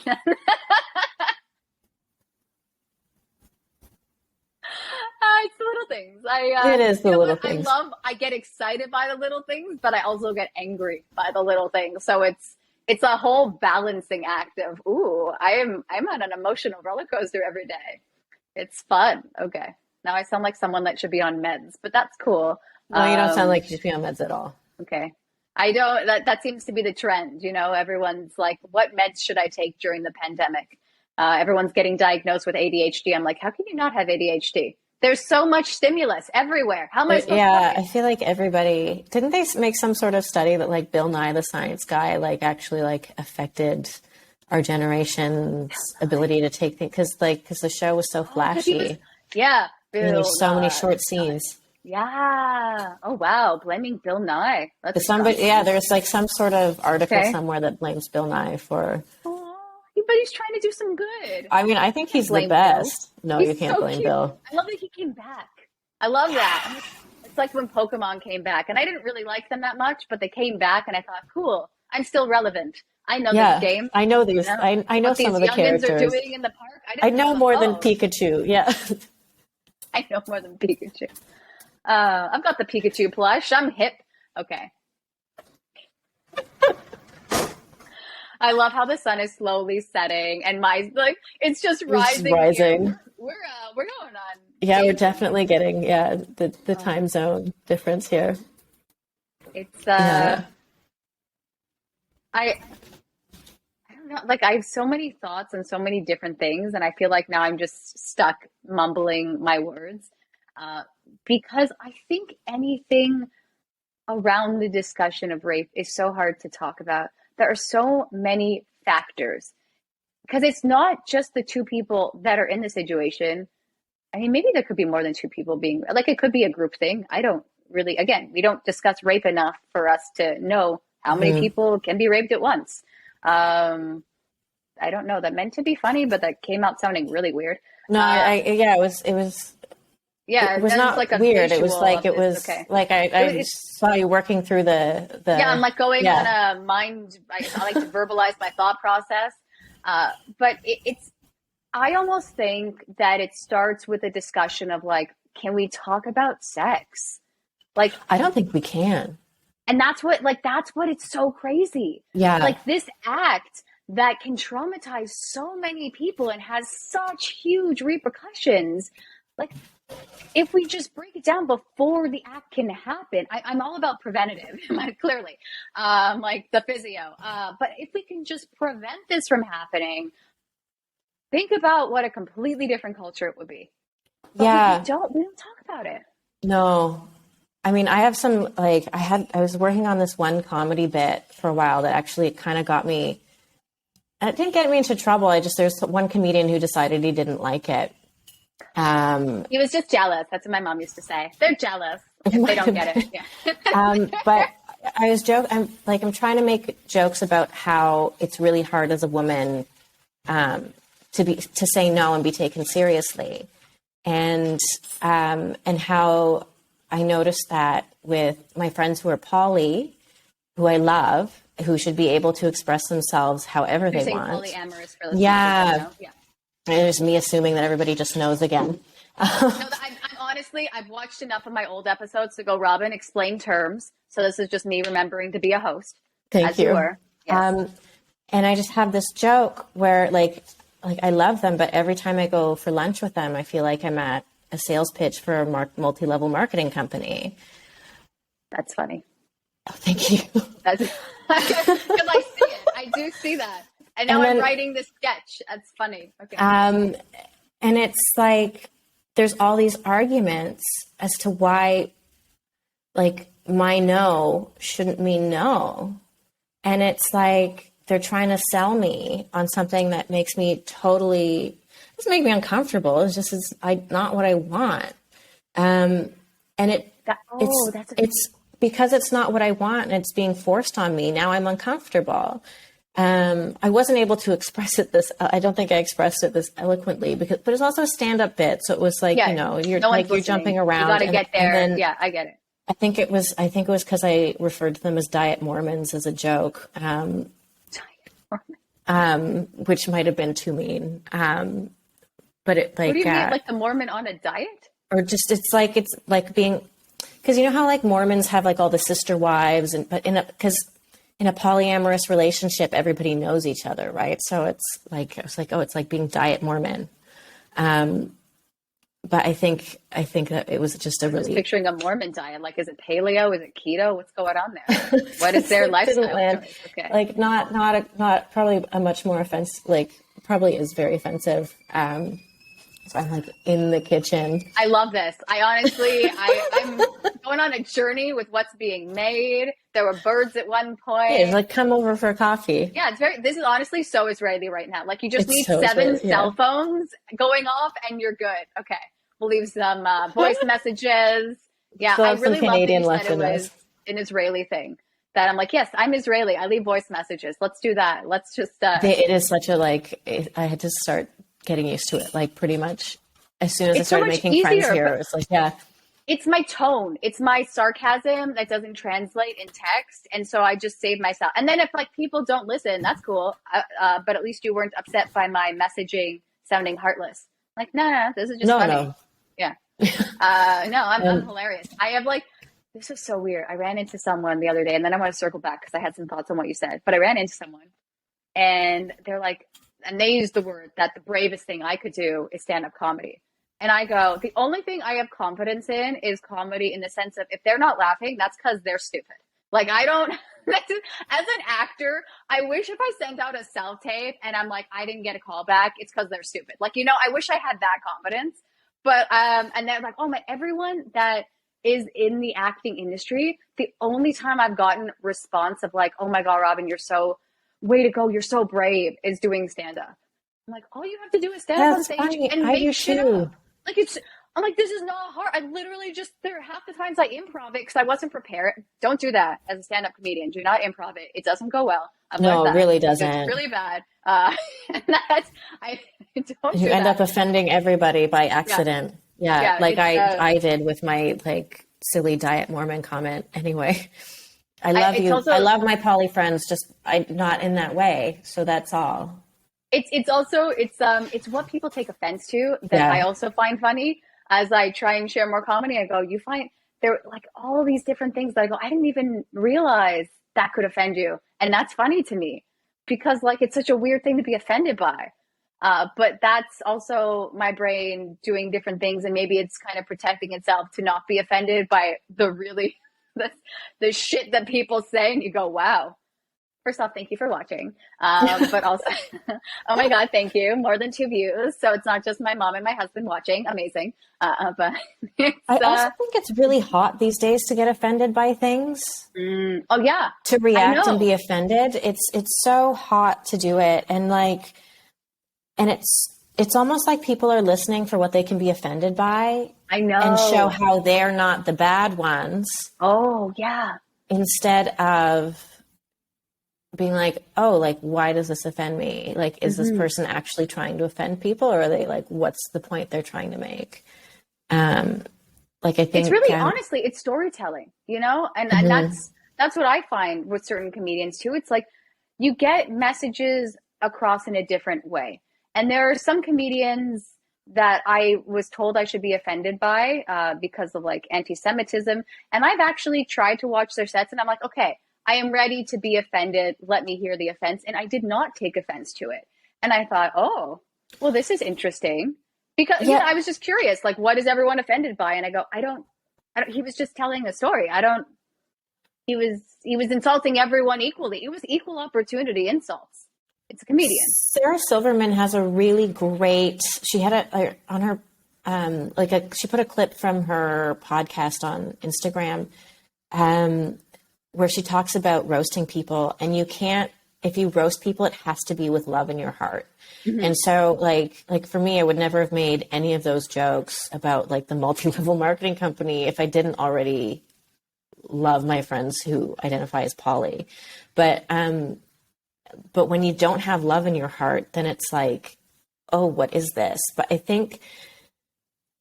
It's the little things. It is the you know little what? things. I get excited by the little things, but I also get angry by the little things. So it's a whole balancing act of, ooh, I'm on an emotional roller coaster every day. It's fun. Okay. Now I sound like someone that should be on meds, but that's cool. No, you don't sound like you should be on meds at all. Okay. I don't, that seems to be the trend. You know, everyone's like, what meds should I take during the pandemic? Everyone's getting diagnosed with ADHD. I'm like, how can you not have ADHD? There's so much stimulus everywhere. How am I supposed Yeah, to? I feel like everybody, didn't they make some sort of study that like Bill Nye the Science Guy like actually like affected our generation's ability to take things because the show was so flashy. Yeah. And Bill there's so many Nye. short scenes. Yeah. Oh, wow. Blaming Bill Nye. That's Somebody, yeah, there's like some sort of article okay. somewhere that blames Bill Nye for. Oh, but he's trying to do some good. I mean, I think he's the Blame best. Bill. No, He's you can't so blame cute. Bill. I love that he came back. I love that. It's like when Pokemon came back, and I didn't really like them that much, but they came back, and I thought, cool, I'm still relevant. I know this game. I know these. You know? I know what some of these the youngins characters. are doing in the park. I know more than Pikachu. Yeah. I know more than Pikachu. I've got the Pikachu plush. I'm hip. Okay. I love how the sun is slowly setting, and my it's just rising. It's rising. We're going on. Yeah, we're definitely getting the time zone difference here. It's I don't know, like I have so many thoughts and so many different things, and I feel like now I'm just stuck mumbling my words because I think anything around the discussion of rape is so hard to talk about. There are so many factors because it's not just the two people that are in the situation. I mean, maybe there could be more than two people being like, it could be a group thing. I don't really, again, we don't discuss rape enough for us to know how many people can be raped at once. I don't know. That meant to be funny, but that came out sounding really weird. No, it was. Yeah, it was not like weird. It was like okay. like I saw you working through the. Yeah, I'm like going on a mind. I like to verbalize my thought process, but it's. I almost think that it starts with a discussion of like, can we talk about sex? Like, I don't think we can. And that's what it's so crazy. Yeah, like this act that can traumatize so many people and has such huge repercussions. Like, if we just break it down before the act can happen, I'm all about preventative, clearly, like the physio. But if we can just prevent this from happening, think about what a completely different culture it would be. But we don't talk about it. No. I mean, I have some, like, I was working on this one comedy bit for a while that actually kind of got me, it didn't get me into trouble. There's one comedian who decided he didn't like it. He was just jealous. That's what my mom used to say. They're jealous if they don't get it. Yeah. But I was I'm trying to make jokes about how it's really hard as a woman, to say no and be taken seriously. And how I noticed that with my friends who are poly, who I love, who should be able to express themselves however they want. Polyamorous for listeners. Yeah. There's me assuming that everybody just knows again. I'm honestly, I've watched enough of my old episodes to go, Robyn, explain terms. So this is just me remembering to be a host. Thank you. Were. Yes. And I just have this joke where like I love them, but every time I go for lunch with them, I feel like I'm at a sales pitch for a multi-level marketing company. That's funny. Oh, thank you. That's because I see it. I do see that. And now I'm writing this sketch. That's funny. Okay. And it's like there's all these arguments as to why, like, my no shouldn't mean no. And it's like they're trying to sell me on something that makes me doesn't make me uncomfortable. It's just not what I want. It's because it's not what I want and it's being forced on me. Now I'm uncomfortable. I wasn't able to express it I don't think I expressed it this eloquently but it's also a stand-up bit. So it was like, you're jumping around. You got to get there. Yeah, I get it. I think it was because I referred to them as diet Mormons as a joke, which might have been too mean. But it what do you mean, like the Mormon on a diet? or just, it's like being, because you know how like Mormons have like all the sister wives, and but because in a polyamorous relationship, everybody knows each other, right? So it's like, I was like, oh, it's like being diet Mormon. But I think that it was just a Just really picturing a Mormon diet. Like, is it paleo? Is it keto? What's going on there? What is their lifestyle choice? Okay. like not probably a much more offensive, like probably is very offensive. So I'm like in the kitchen. I love this. I honestly, I'm going on a journey with what's being made. There were birds at one point. Hey, like come over for coffee. Yeah, this is honestly so Israeli right now. Like, you just need so 7 Israeli, cell phones going off and you're good. Okay. We'll leave some voice messages. Yeah, Still I have some really love Canadian that you said it left in was us. an Israeli thing. That I'm like, yes, I'm Israeli. I leave voice messages. Let's do that. Let's just. It is such a I had to start getting used to it. Like pretty much as soon as I It's so started much making friends easier, here, but it was like, yeah, it's my tone. It's my sarcasm that doesn't translate in text. And so I just save myself. And then if like people don't listen, that's cool. But at least you weren't upset by my messaging sounding heartless. Like, no, this is just funny. no. Yeah. No, I'm hilarious. I have like, this is so weird. I ran into someone the other day, and then I want to circle back because I had some thoughts on what you said, but I ran into someone and they're like, and they used the word that the bravest thing I could do is stand-up comedy. And I go, the only thing I have confidence in is comedy, in the sense of if they're not laughing, that's because they're stupid. Like, I don't, as an actor, I wish if I sent out a self-tape and I'm like, I didn't get a call back, it's because they're stupid. Like, I wish I had that confidence. But, and they're like, oh my, everyone that is in the acting industry, the only time I've gotten response of like, oh my God, Robyn, you're so, way to go, you're so brave, is doing stand-up. I'm like, all you have to do is stand up on stage and make shit up. Like, I'm like, this is not hard. I literally just, there are half the times I improv it because I wasn't prepared. Don't do that as a stand-up comedian. Do not improv it. It doesn't go well. No, it really doesn't. It's really bad. And that's, I don't You do end that. up offending everybody by accident. Yeah, like I did with my like silly diet Mormon comment. Anyway, I love you. Also, I love my poly friends. Just not in that way. So that's all. It's also it's what people take offense to that I also find funny. As I try and share more comedy, I go, you find there like all these different things that I go, I didn't even realize that could offend you, and that's funny to me because like it's such a weird thing to be offended by. But that's also my brain doing different things, and maybe it's kind of protecting itself to not be offended by the really the shit that people say, and you go, wow. First off, thank you for watching. But also, oh my God, thank you. More than 2 views. So it's not just my mom and my husband watching. Amazing. But I also think it's really hot these days to get offended by things. Oh yeah. To react and be offended. It's so hot to do it. And like, and it's almost like people are listening for what they can be offended by. I know. And show how they're not the bad ones. Oh yeah. Instead of being like, oh, like, why does this offend me? Like, is this person actually trying to offend people, or are they like, what's the point they're trying to make? Like, I think it's really, honestly, it's storytelling, and that's what I find with certain comedians too. It's like, you get messages across in a different way. And there are some comedians that I was told I should be offended by because of like anti-Semitism. And I've actually tried to watch their sets and I'm like, okay, I am ready to be offended. Let me hear the offense. And I did not take offense to it. And I thought, oh, well, this is interesting. Because I was just curious, like, what is everyone offended by? And I go, I don't, he was just telling a story. He was insulting everyone equally. It was equal opportunity insults. It's a comedian. Sarah Silverman has a really great, she had on her, she put a clip from her podcast on Instagram, where she talks about roasting people, and you can't, if you roast people, it has to be with love in your heart. Mm-hmm. And so like for me, I would never have made any of those jokes about like the multi-level marketing company if I didn't already love my friends who identify as poly. But when you don't have love in your heart, then it's like, oh, what is this? But I think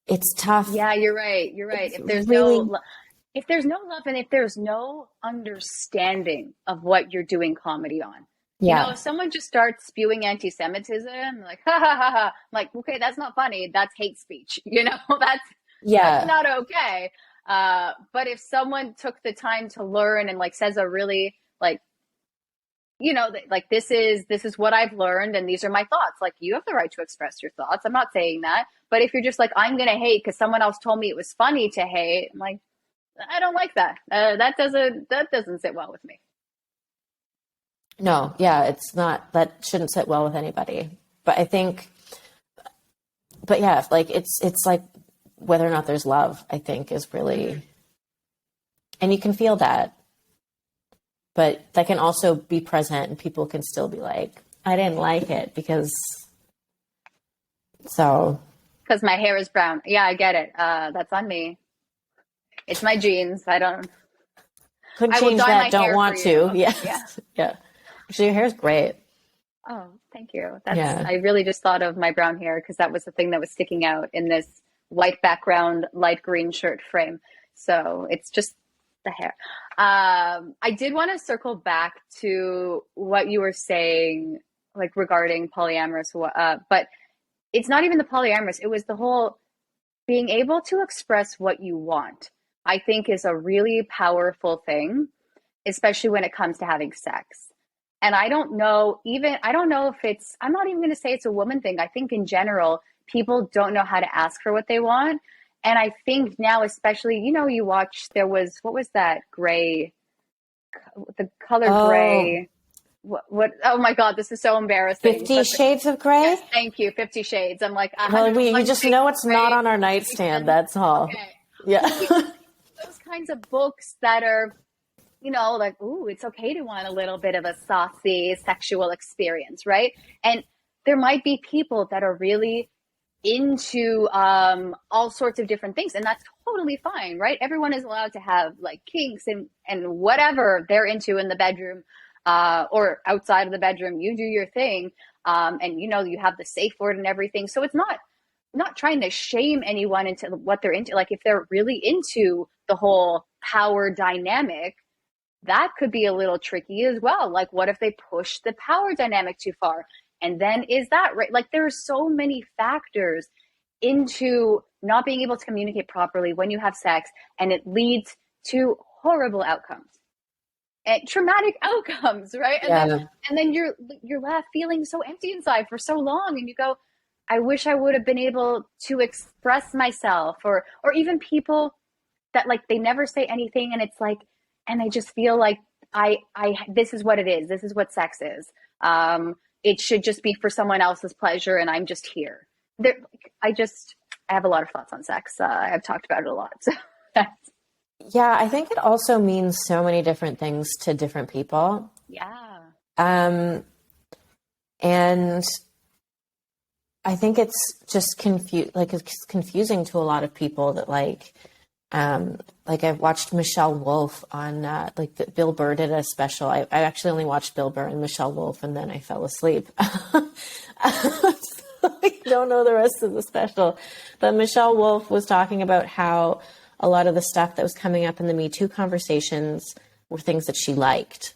it's tough. Yeah, you're right. If there's if there's no love and if there's no understanding of what you're doing comedy on, if someone just starts spewing anti-Semitism, like, ha ha ha ha, I'm like, okay, that's not funny. That's hate speech. Yeah. That's not okay. But if someone took the time to learn and like says a really like, you know, like this is what I've learned and these are my thoughts. Like you have the right to express your thoughts. I'm not saying that. But if you're just like, I'm gonna hate because someone else told me it was funny to hate, I'm like, I don't like that. That doesn't sit well with me. No, yeah, it's not, that shouldn't sit well with anybody. But I think, but yeah, like it's like whether or not there's love, I think is really, and you can feel that, but that can also be present and people can still be like, I didn't like it because, so. Because my hair is brown. Yeah, I get it. That's on me. It's my genes. Couldn't I will change dye that, my don't hair want for to. you. Yes. Yeah. Yeah. Actually, your hair is great. Oh, thank you. Yeah. I really just thought of my brown hair because that was the thing that was sticking out in this white background, light green shirt frame. So it's just the hair. I did want to circle back to what you were saying, like regarding polyamorous, but it's not even the polyamorous. It was the whole being able to express what you want, I think is a really powerful thing, especially when it comes to having sex. And I don't know if I'm not even going to say it's a woman thing. I think in general, people don't know how to ask for what they want. And I think now, especially, you know, what was that gray, the color Oh, gray? Oh my God, this is so embarrassing. 50 Shades of Grey? Yes, thank you. 50 Shades. I'm like, Well, you 101 just Shades know of it's not Grey. on our nightstand. That's all. Okay. Yeah. Those kinds of books that are, you know, like, ooh, it's okay to want a little bit of a saucy sexual experience, right? And there might be people that are really into all sorts of different things, and that's totally fine, right? Everyone is allowed to have like kinks and whatever they're into in the bedroom or outside of the bedroom. You do your thing, and you know you have the safe word and everything. So it's not trying to shame anyone into what they're into. Like if they're really into the whole power dynamic, that could be a little tricky as well. Like what if they push the power dynamic too far? And then is that right? Like there are so many factors into not being able to communicate properly when you have sex, and it leads to horrible outcomes and traumatic outcomes, right? Yeah. And then you're left feeling so empty inside for so long, and you go, I wish I would have been able to express myself, or even people that like they never say anything, and it's like, and they just feel like I this is what it is. This is what sex is. It should just be for someone else's pleasure, and I'm just here. There, I have a lot of thoughts on sex. I've talked about it a lot. So Yeah, I think it also means so many different things to different people. yeah. And I think it's just it's confusing to a lot of people that like I've watched Michelle Wolf on Bill Burr did a special. I actually only watched Bill Burr and Michelle Wolf, and then I fell asleep. I don't know the rest of the special, but Michelle Wolf was talking about how a lot of the stuff that was coming up in the Me Too conversations were things that she liked,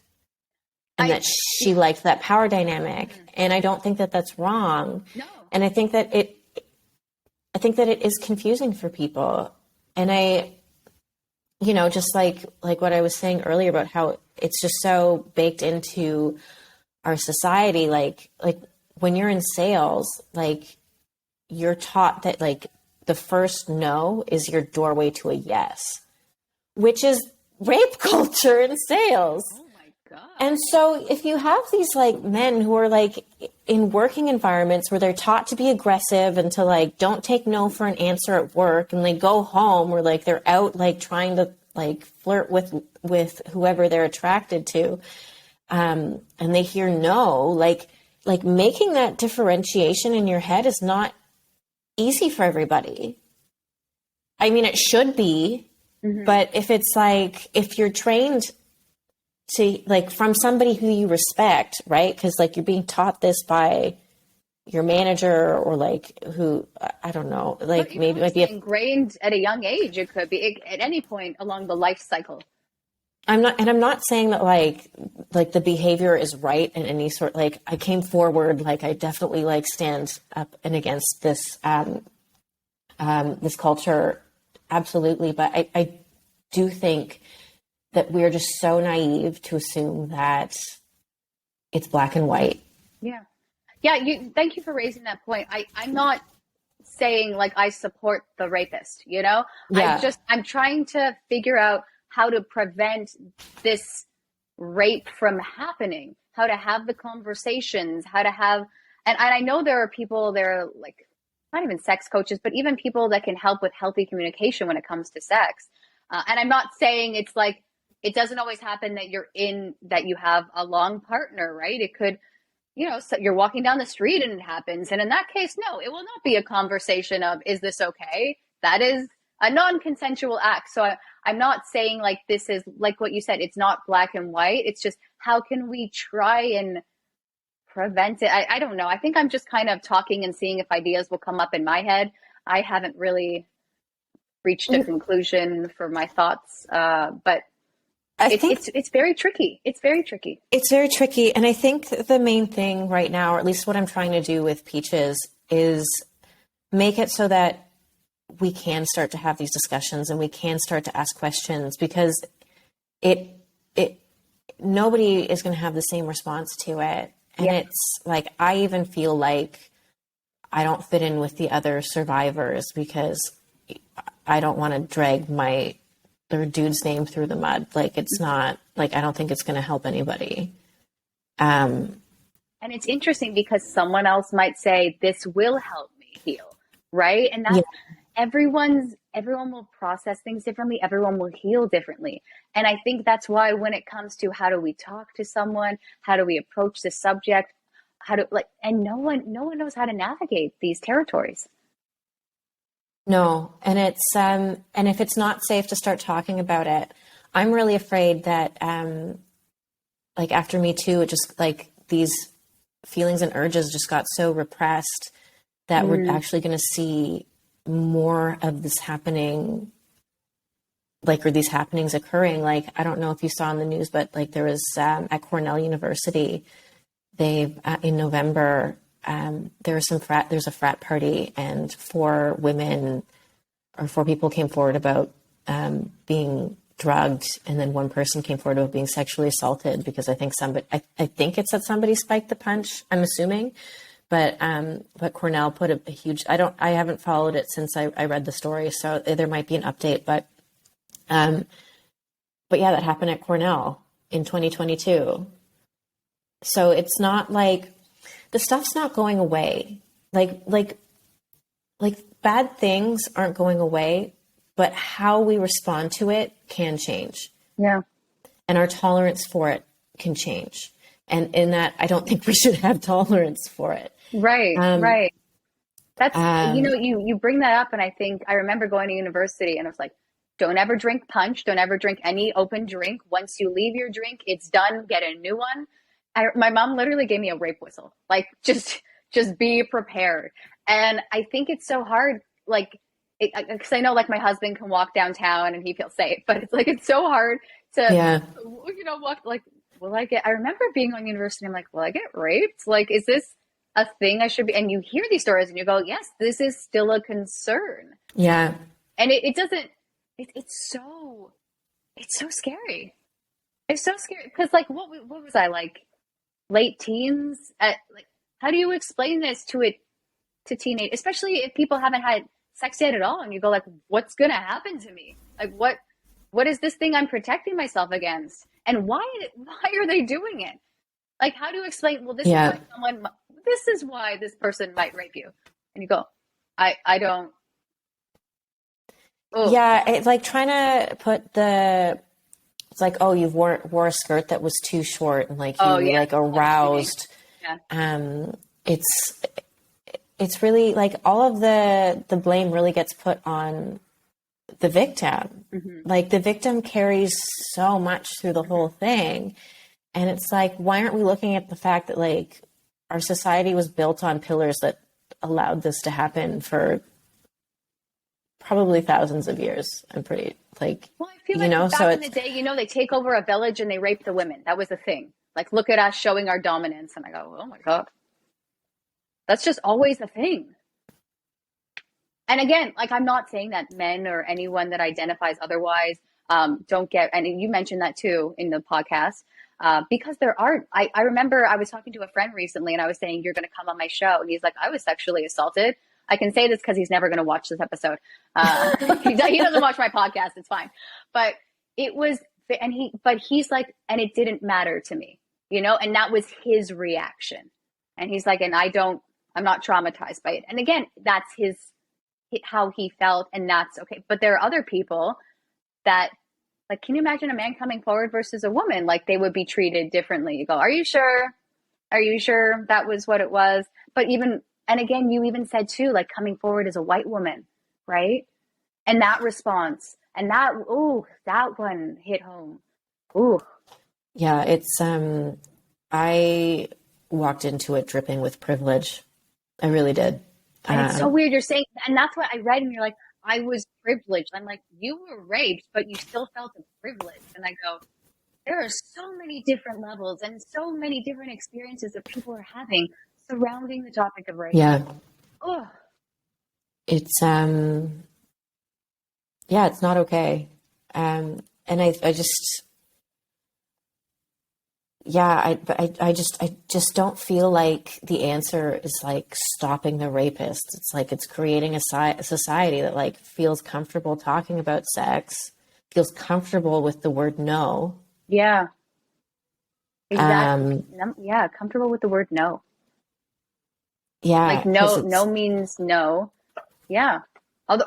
and that she liked that power dynamic. And I don't think that that's wrong. No. And I think that it is confusing for people. And I, you know, just like what I was saying earlier about how it's just so baked into our society, like when you're in sales, like you're taught that like the first no is your doorway to a yes, which is rape culture in sales. Oh my God. And so if you have these like men who are like in working environments where they're taught to be aggressive and to like don't take no for an answer at work, and they go home or like they're out like trying to like flirt with whoever they're attracted to, and they hear no, like making that differentiation in your head is not easy for everybody. I mean, it should be, but if you're trained to like from somebody who you respect, right? Because like you're being taught this by your manager or like who, I don't know, like maybe it might be ingrained at a young age. It could be at any point along the life cycle. I'm not saying that like the behavior is right in any sort. Like I came forward, like I definitely like stand up and against this this culture absolutely. But I do think that we're just so naive to assume that it's black and white. Yeah. Yeah. Thank you for raising that point. I'm not saying like I support the rapist, you know? Yeah. I'm trying to figure out how to prevent this rape from happening, how to have the conversations, how to have, and I know there are people, there are like, not even sex coaches, but even people that can help with healthy communication when it comes to sex. And I'm not saying it's like, it doesn't always happen that that you have a long partner, right? It could, so you're walking down the street and it happens. And in that case, no, it will not be a conversation of, is this okay? That is a non-consensual act. So I'm not saying like this is like what you said, it's not black and white. It's just how can we try and prevent it? I don't know. I think I'm just kind of talking and seeing if ideas will come up in my head. I haven't really reached a conclusion for my thoughts, but it's very tricky. It's very tricky. It's very tricky. And I think the main thing right now, or at least what I'm trying to do with Peaches, is make it so that we can start to have these discussions and we can start to ask questions, because nobody is going to have the same response to it. And it's like, I even feel like I don't fit in with the other survivors because I don't want to drag their dude's name through the mud. Like, it's not like, I don't think it's going to help anybody. And it's interesting because someone else might say, this will help me heal. Right. And that's, everyone will process things differently. Everyone will heal differently. And I think that's why when it comes to how do we talk to someone, how do we approach the subject, and no one knows how to navigate these territories. No. And it's, and if it's not safe to start talking about it, I'm really afraid that, like after Me Too, it just like these feelings and urges just got so repressed that we're actually going to see more of this happening, like, or these happenings occurring. Like, I don't know if you saw in the news, but like there was at Cornell University, they've in November, there's a frat party and four people came forward about being drugged, and then one person came forward about being sexually assaulted because I think it's that somebody spiked the punch, I'm assuming. But Cornell put a huge, I haven't followed it since I read the story, so there might be an update, but yeah, that happened at Cornell in 2022. So it's not like, the stuff's not going away. Like bad things aren't going away, but how we respond to it can change. Yeah. And our tolerance for it can change. And in that, I don't think we should have tolerance for it. Right, right. That's, you bring that up, and I think I remember going to university and I was like, don't ever drink punch. Don't ever drink any open drink. Once you leave your drink, it's done. Get a new one. My mom literally gave me a rape whistle. Like, just be prepared. And I think it's so hard, like, because I know like my husband can walk downtown and he feels safe, but it's like, it's so hard to, walk, like, I remember being on university, I'm like, will I get raped? Like, is this a thing I should be? And you hear these stories and you go, yes, this is still a concern. Yeah. And it doesn't, it's so scary. It's so scary. Because like, what was I, like, late teens? How do you explain this to teenage, especially if people haven't had sex yet at all? And you go like, what's going to happen to me? Like, what is this thing I'm protecting myself against? And why are they doing it? Like, how do you explain, well, this is why this person might rape you. And you go, I don't. Oh. Yeah. It's like trying to put it's like, oh, you've wore a skirt that was too short and like like aroused. Yeah. It's really like all of the blame really gets put on the victim. Mm-hmm. Like the victim carries so much through the whole thing. And it's like, why aren't we looking at the fact that like our society was built on pillars that allowed this to happen for probably thousands of years? I'm pretty like, well, I feel like back in the day, they take over a village and they rape the women. That was the thing. Like, look at us showing our dominance. And I go, oh my God, that's just always the thing. And again, like, I'm not saying that men or anyone that identifies otherwise don't get, and you mentioned that too in the podcast, because there are, I remember I was talking to a friend recently and I was saying, you're going to come on my show. And he's like, I was sexually assaulted. I can say this because he's never going to watch this episode. He doesn't watch my podcast. It's fine. But it was, but he's like, and it didn't matter to me, you know, and that was his reaction. And he's like, and I'm not traumatized by it. And again, that's how he felt, and that's okay. But there are other people that, like, can you imagine a man coming forward versus a woman? Like, they would be treated differently. You go, are you sure? Are you sure that was what it was? But even, and again, you even said too, like, coming forward as a white woman, right? And that response, and that, that one hit home. Ooh. Yeah, it's, I walked into it dripping with privilege. I really did. And it's so weird you're saying, and that's what I read, and you're like, I was privileged. I'm like, you were raped, but you still felt a privilege. And I go, there are so many different levels and so many different experiences that people are having surrounding the topic of rape. Yeah. Oh. It's, yeah, it's not okay. And I just, yeah, I just don't feel like the answer is like stopping the rapists. It's like it's creating a society that like feels comfortable talking about sex, feels comfortable with the word no. Yeah. Exactly. Yeah, comfortable with the word no. Yeah. Like no means no. Yeah.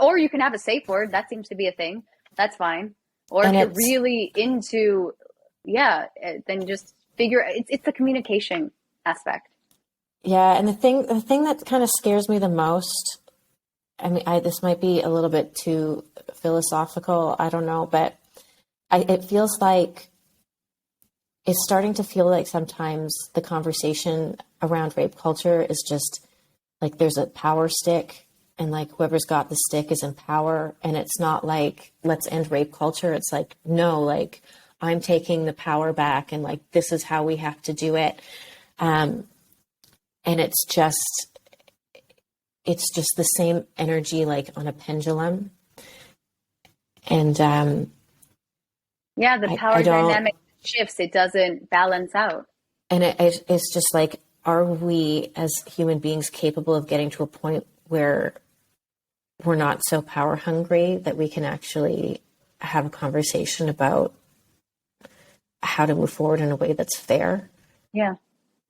Or you can have a safe word. That seems to be a thing. That's fine. Or if you're really into, then just figure it's the communication aspect. Yeah, and the thing that kind of scares me the most, I mean, this might be a little bit too philosophical, I don't know, but it feels like it's starting to feel like sometimes the conversation around rape culture is just like there's a power stick and like whoever's got the stick is in power, and it's not like let's end rape culture. It's like, no, like I'm taking the power back and like this is how we have to do it. And it's just the same energy like on a pendulum. And the power dynamic shifts, it doesn't balance out. And it's just like, are we as human beings capable of getting to a point where we're not so power hungry that we can actually have a conversation about how to move forward in a way that's fair? Yeah.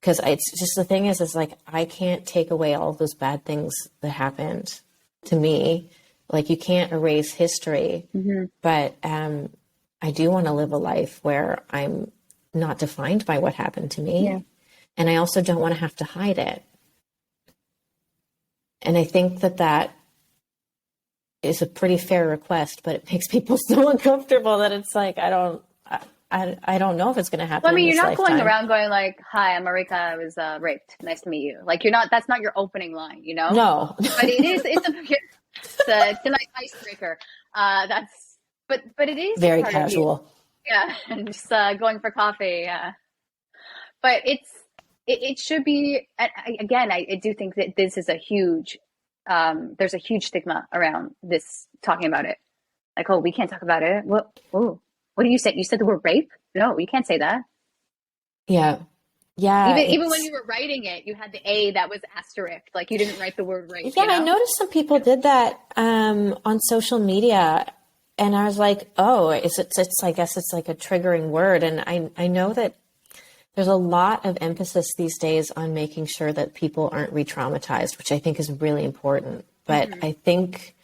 Because it's just, the thing is like, I can't take away all of those bad things that happened to me. Like, you can't erase history, but I do want to live a life where I'm not defined by what happened to me. Yeah. And I also don't want to have to hide it. And I think that is a pretty fair request, but it makes people so uncomfortable that it's like, I don't know if it's going to happen. Well, I mean, you're not lifetime. going around going like, "Hi, I'm Maarika. I was raped. Nice to meet you." Like, you're not. That's not your opening line, you know. No, but it is. It's a nice icebreaker. But it is very casual. Yeah, and just going for coffee. Yeah, but it should be. Again, I do think that this is a huge. There's a huge stigma around this, talking about it. Like, oh, we can't talk about it. What do you say? You said the word rape? No, you can't say that. Yeah. Yeah. Even when you were writing it, you had the A that was asterisk. Like, you didn't write the word rape. Yeah, you know? I noticed some people did that on social media, and I was like, oh, it's I guess it's like a triggering word. And I know that there's a lot of emphasis these days on making sure that people aren't re-traumatized, which I think is really important. But I think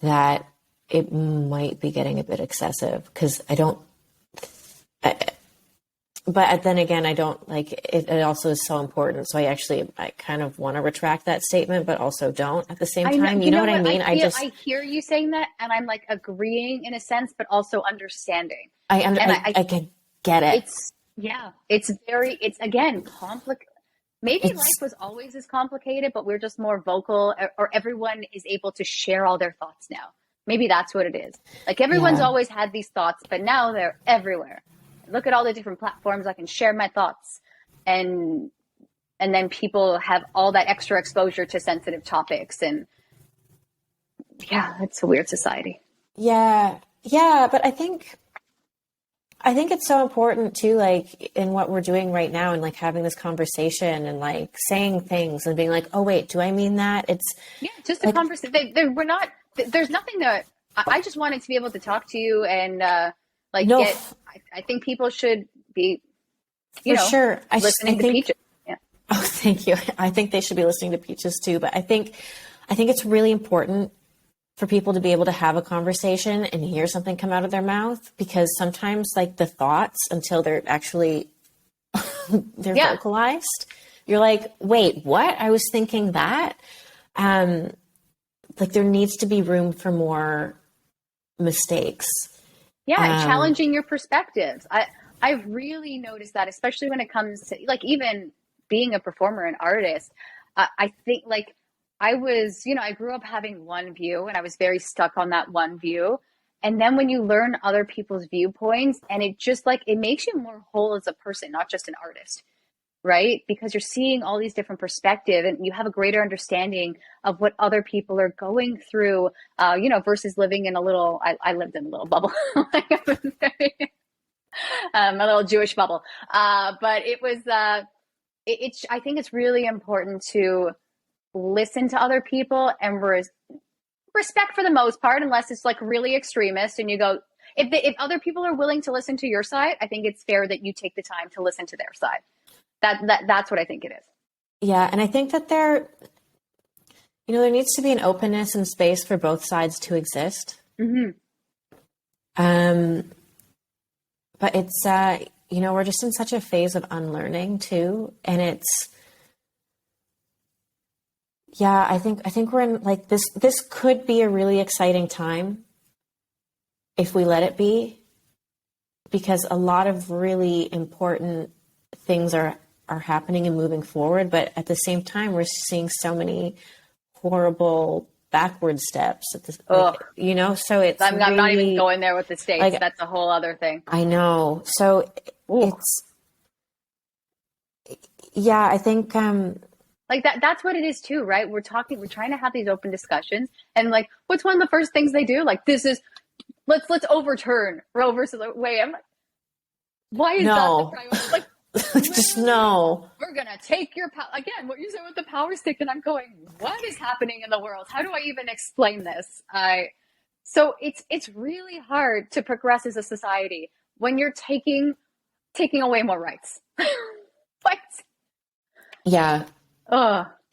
that it might be getting a bit excessive, because but then again, I don't like it. It also is so important. So I kind of want to retract that statement, but also don't at the same time. You know what I mean? I hear you saying that, and I'm like agreeing in a sense, but also understanding. I can get it. It's again, complicated. Maybe life was always as complicated, but we're just more vocal, or everyone is able to share all their thoughts now. Maybe that's what it is. Like, everyone's always had these thoughts, but now they're everywhere. Look at all the different platforms. I can share my thoughts, and then people have all that extra exposure to sensitive topics, and Yeah, it's a weird society. Yeah. Yeah. But I think it's so important too, like in what we're doing right now and like having this conversation and like saying things and being like, oh, wait, do I mean that? It's Yeah, just a like, conversation. We're not, there's nothing that, I just wanted to be able to talk to you and like no, I think people should be, for sure. listening to Peaches. Yeah. Oh, thank you. I think they should be listening to Peaches too. But I think it's really important for people to be able to have a conversation and hear something come out of their mouth, because sometimes like the thoughts, until they're actually they're vocalized, you're like, wait, what? I was thinking that. Like there needs to be room for more mistakes. Yeah, challenging your perspectives. I've really noticed that, especially when it comes to like even being a performer and artist. I think like I was, I grew up having one view and I was very stuck on that one view. And then when you learn other people's viewpoints, and it just like it makes you more whole as a person, not just an artist, right? Because you're seeing all these different perspectives and you have a greater understanding of what other people are going through, versus living in a little, I lived in a little bubble, a little Jewish bubble. But it was, I think it's really important to listen to other people and respect for the most part, unless it's like really extremist and you go, if other people are willing to listen to your side, I think it's fair that you take the time to listen to their side. That's what I think it is. Yeah. And I think that there needs to be an openness and space for both sides to exist. Mm-hmm. But it's, we're just in such a phase of unlearning too. And it's, yeah, I think we're in like this could be a really exciting time if we let it be, because a lot of really important things are happening and moving forward. But at the same time, we're seeing so many horrible backward steps at this, so it's, I'm not even going there with the States. Like, that's a whole other thing. I know. So it's, yeah, I think, like that's what it is too, right? We're trying to have these open discussions, and like, what's one of the first things they do? Like, let's overturn Roe versus Wade. I'm like, why is that the priority? Like, just no. We're gonna take your power again. What you said with the power stick, and I'm going, what is happening in the world? How do I even explain this? So it's really hard to progress as a society when you're taking away more rights. What? Yeah.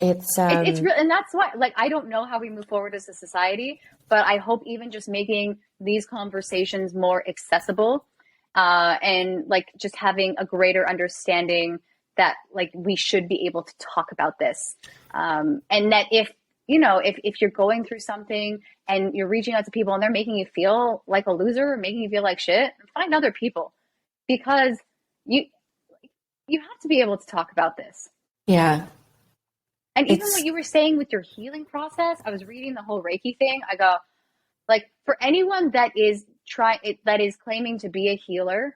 It's real, and that's why, like, I don't know how we move forward as a society, but I hope even just making these conversations more accessible, and like just having a greater understanding that like we should be able to talk about this, and that if you're going through something and you're reaching out to people and they're making you feel like a loser or making you feel like shit, find other people, because you have to be able to talk about this. Yeah. And even what you were saying with your healing process, I was reading the whole Reiki thing. I go, like, for anyone that is claiming to be a healer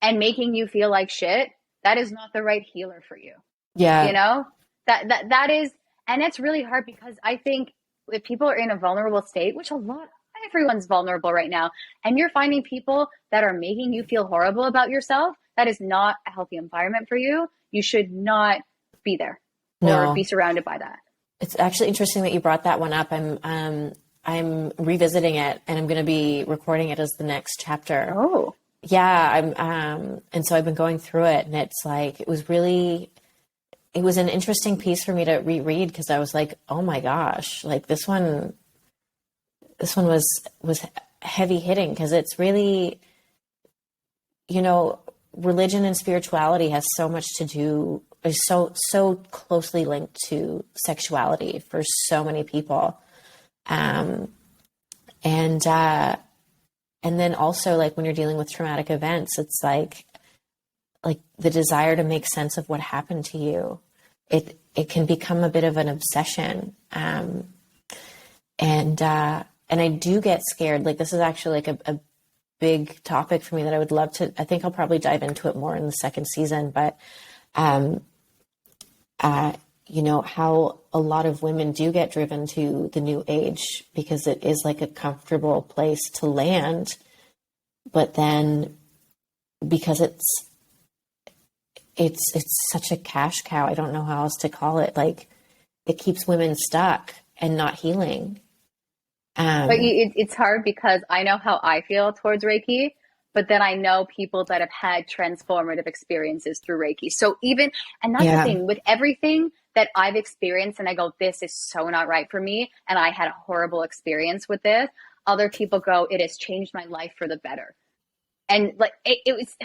and making you feel like shit, that is not the right healer for you. Yeah. That is, and it's really hard, because I think if people are in a vulnerable state, which everyone's vulnerable right now, and you're finding people that are making you feel horrible about yourself, that is not a healthy environment for you. You should not be there. Or be surrounded by that. It's actually interesting that you brought that one up. I'm revisiting it, and I'm going to be recording it as the next chapter. Oh, yeah. And so I've been going through it, and it's like it was an interesting piece for me to reread, because I was like, oh my gosh, like this one was heavy hitting, because it's really, religion and spirituality has so much to do, is so closely linked to sexuality for so many people. And then also, like, when you're dealing with traumatic events, it's like the desire to make sense of what happened to you. It can become a bit of an obsession. And I do get scared. Like, this is actually like a big topic for me that I would love to, I think I'll probably dive into it more in the second season, but, you know, how a lot of women do get driven to the new age because it is like a comfortable place to land. But then because it's such a cash cow, I don't know how else to call it. Like it keeps women stuck and not healing. But it's hard because I know how I feel towards Reiki, but then I know people that have had transformative experiences through Reiki. So even, and that's the thing with everything that I've experienced, and I go, this is so not right for me, and I had a horrible experience with this. Other people go, it has changed my life for the better. And like, it was,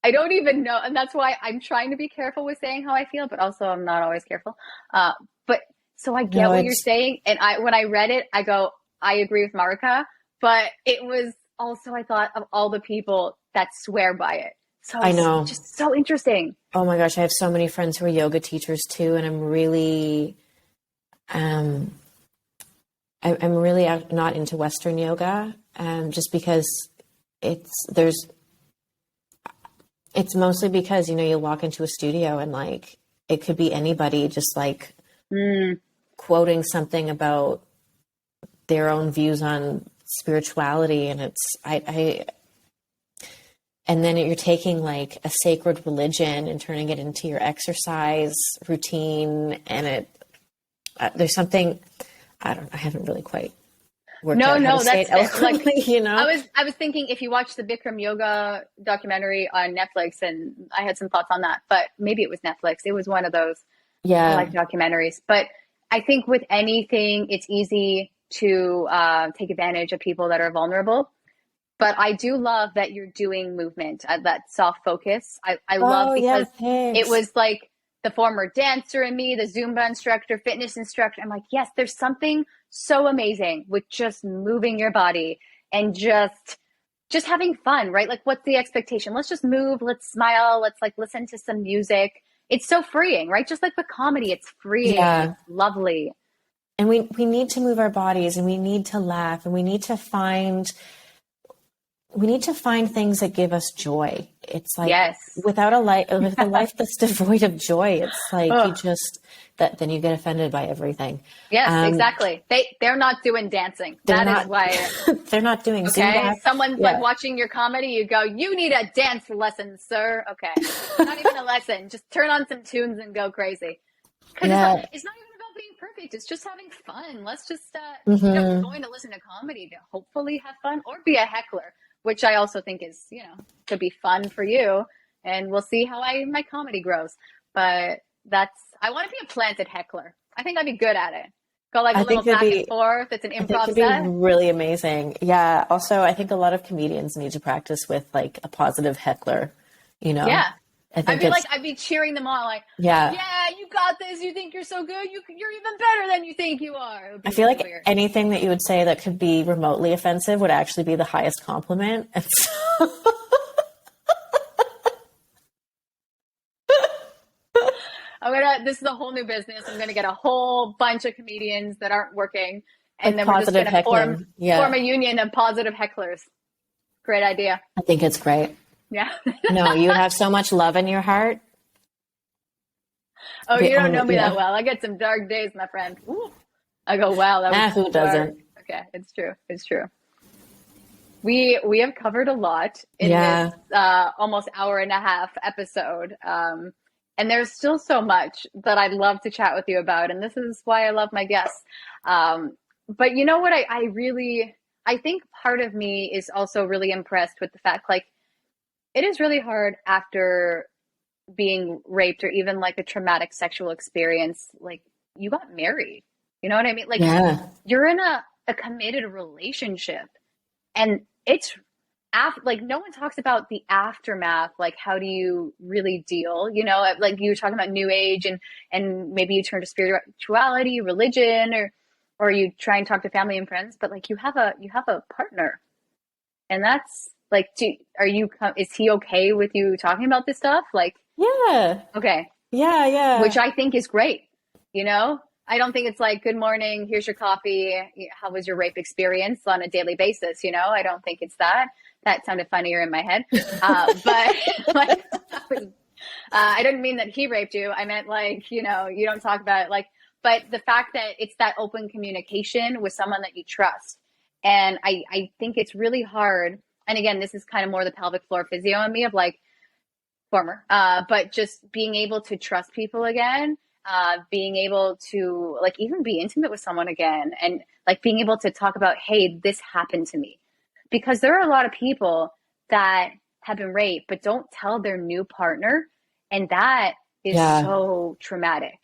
I don't even know. And that's why I'm trying to be careful with saying how I feel, but also I'm not always careful. But so I get what you're saying. And when I read it, I go, I agree with Maarika, but it was also, I thought of all the people that swear by it. So I know. It's just so interesting. Oh my gosh. I have so many friends who are yoga teachers too. And I'm really, I'm really not into Western yoga, just because it's mostly because, you know, you walk into a studio and like, it could be anybody just like quoting something about their own views on spirituality. And and then you're taking like a sacred religion and turning it into your exercise routine. And there's something, I haven't really quite worked out how to say it eloquently, like, you know? I was thinking if you watch the Bikram yoga documentary on Netflix, and I had some thoughts on that, but maybe it was Netflix. It was one of those like documentaries. But I think with anything, it's easy to take advantage of people that are vulnerable. But I do love that you're doing movement, that soft focus. I love because it was like the former dancer in me, the Zumba instructor, fitness instructor. I'm like, yes, there's something so amazing with just moving your body and just having fun, right? Like, what's the expectation? Let's just move. Let's smile. Let's like listen to some music. It's so freeing, right? Just like with comedy, it's freeing. Yeah. It's lovely. And we need to move our bodies, and we need to laugh, and we need to find things that give us joy. It's like with a life that's devoid of joy, it's like you just then you get offended by everything. Yes, exactly. They're not doing dancing. That is why they're not doing okay. Zumba. Someone's like watching your comedy, you go, you need a dance lesson, sir. Okay. Not even a lesson. Just turn on some tunes and go crazy. Because it's not even about being perfect. It's just having fun. Let's just you know, going to listen to comedy to hopefully have fun or be a heckler, which I also think is, you know, could be fun for you. And we'll see how my comedy grows. But I want to be a planted heckler. I think I'd be good at it. Go like a little back and forth. It's an improv set. Be really amazing. Yeah. Also, I think a lot of comedians need to practice with like a positive heckler, you know? Yeah. I'd be cheering them on like, yeah, you got this. You think you're so good. You're even better than you think you are. I feel like anything that you would say that could be remotely offensive would actually be the highest compliment. And so this is a whole new business. I'm going to get a whole bunch of comedians that aren't working. And then we're just going to form a union of positive hecklers. Great idea. I think it's great. Yeah. No, you have so much love in your heart. Oh, you don't know me that well. I get some dark days, my friend. Ooh. I go, wow. That was who doesn't? Okay. It's true. It's true. We have covered a lot in this almost hour and a half episode. And there's still so much that I'd love to chat with you about. And this is why I love my guests. But you know what? I think part of me is also really impressed with the fact, like, it is really hard after being raped or even like a traumatic sexual experience. Like, you got married. You know what I mean? Like, you're in a committed relationship. And it's like, no one talks about the aftermath. Like, how do you really deal? You know, like you were talking about new age and maybe you turn to spirituality, religion, or you try and talk to family and friends, but like you have a partner, and that's like, is he okay with you talking about this stuff? Like, yeah. Okay. Yeah. Which I think is great. You know, I don't think it's like, good morning, here's your coffee. How was your rape experience on a daily basis? You know, I don't think it's that. That sounded funnier in my head. But like, I didn't mean that he raped you. I meant like, you know, you don't talk about it, like, but the fact that it's that open communication with someone that you trust. And I think it's really hard. And again, this is kind of more the pelvic floor physio in me of like former, but just being able to trust people again, being able to like even be intimate with someone again, and like being able to talk about, hey, this happened to me. Because there are a lot of people that have been raped but don't tell their new partner, and that is Yeah. so traumatic.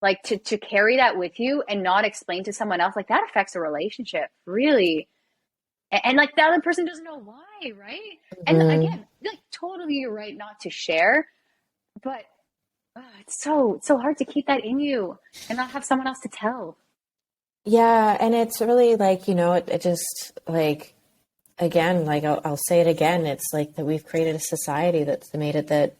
Like to carry that with you and not explain to someone else, like that affects a relationship really. And like the other person doesn't know why, right? And Mhm. again, like totally you're right not to share, but it's so hard to keep that in you and not have someone else to tell. Yeah, and it's really like, it just like, again, like I'll say it again, it's like that we've created a society that's made it that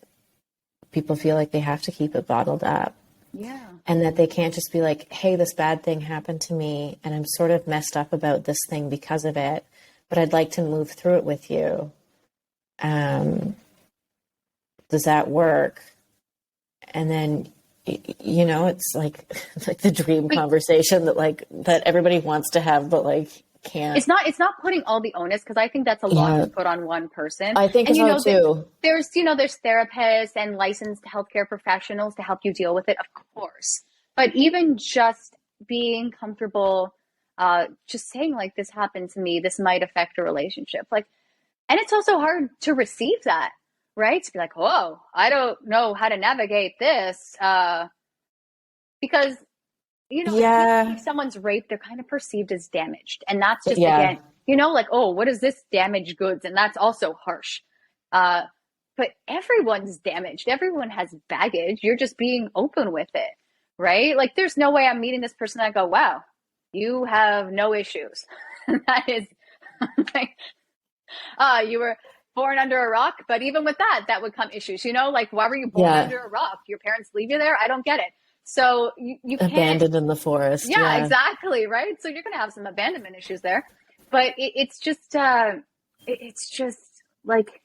people feel like they have to keep it bottled up, Yeah. and that they can't just be like, hey, this bad thing happened to me and I'm sort of messed up about this thing because of it, but I'd like to move through it with you. Um, does that work? And then, it's like like the dream But conversation that everybody wants to have, but like can't. it's not putting all the onus, because I think that's a lot Yeah, to put on one person. I think And so too. there's therapists and licensed healthcare professionals to help you deal with it, of course. But even just being comfortable, just saying like this happened to me, this might affect a relationship. Like, and it's also hard to receive that, right? To be like, whoa, I don't know how to navigate this, because I feel like Yeah, if someone's raped, they're kind of perceived as damaged. And that's just, yeah, again, like, oh, what is this damaged goods? And that's also harsh. Uh, but everyone's damaged. Everyone has baggage. You're just being open with it, right? Like, there's no way I'm meeting this person and I go, wow, you have no issues. That is like, you were born under a rock. But even with that, that would come issues, like, why were you born yeah. under a rock? Your parents leave you there? I don't get it. So you can't. Abandoned in the forest. Yeah, Yeah, exactly, right? So you're going to have some abandonment issues there. But it's just like,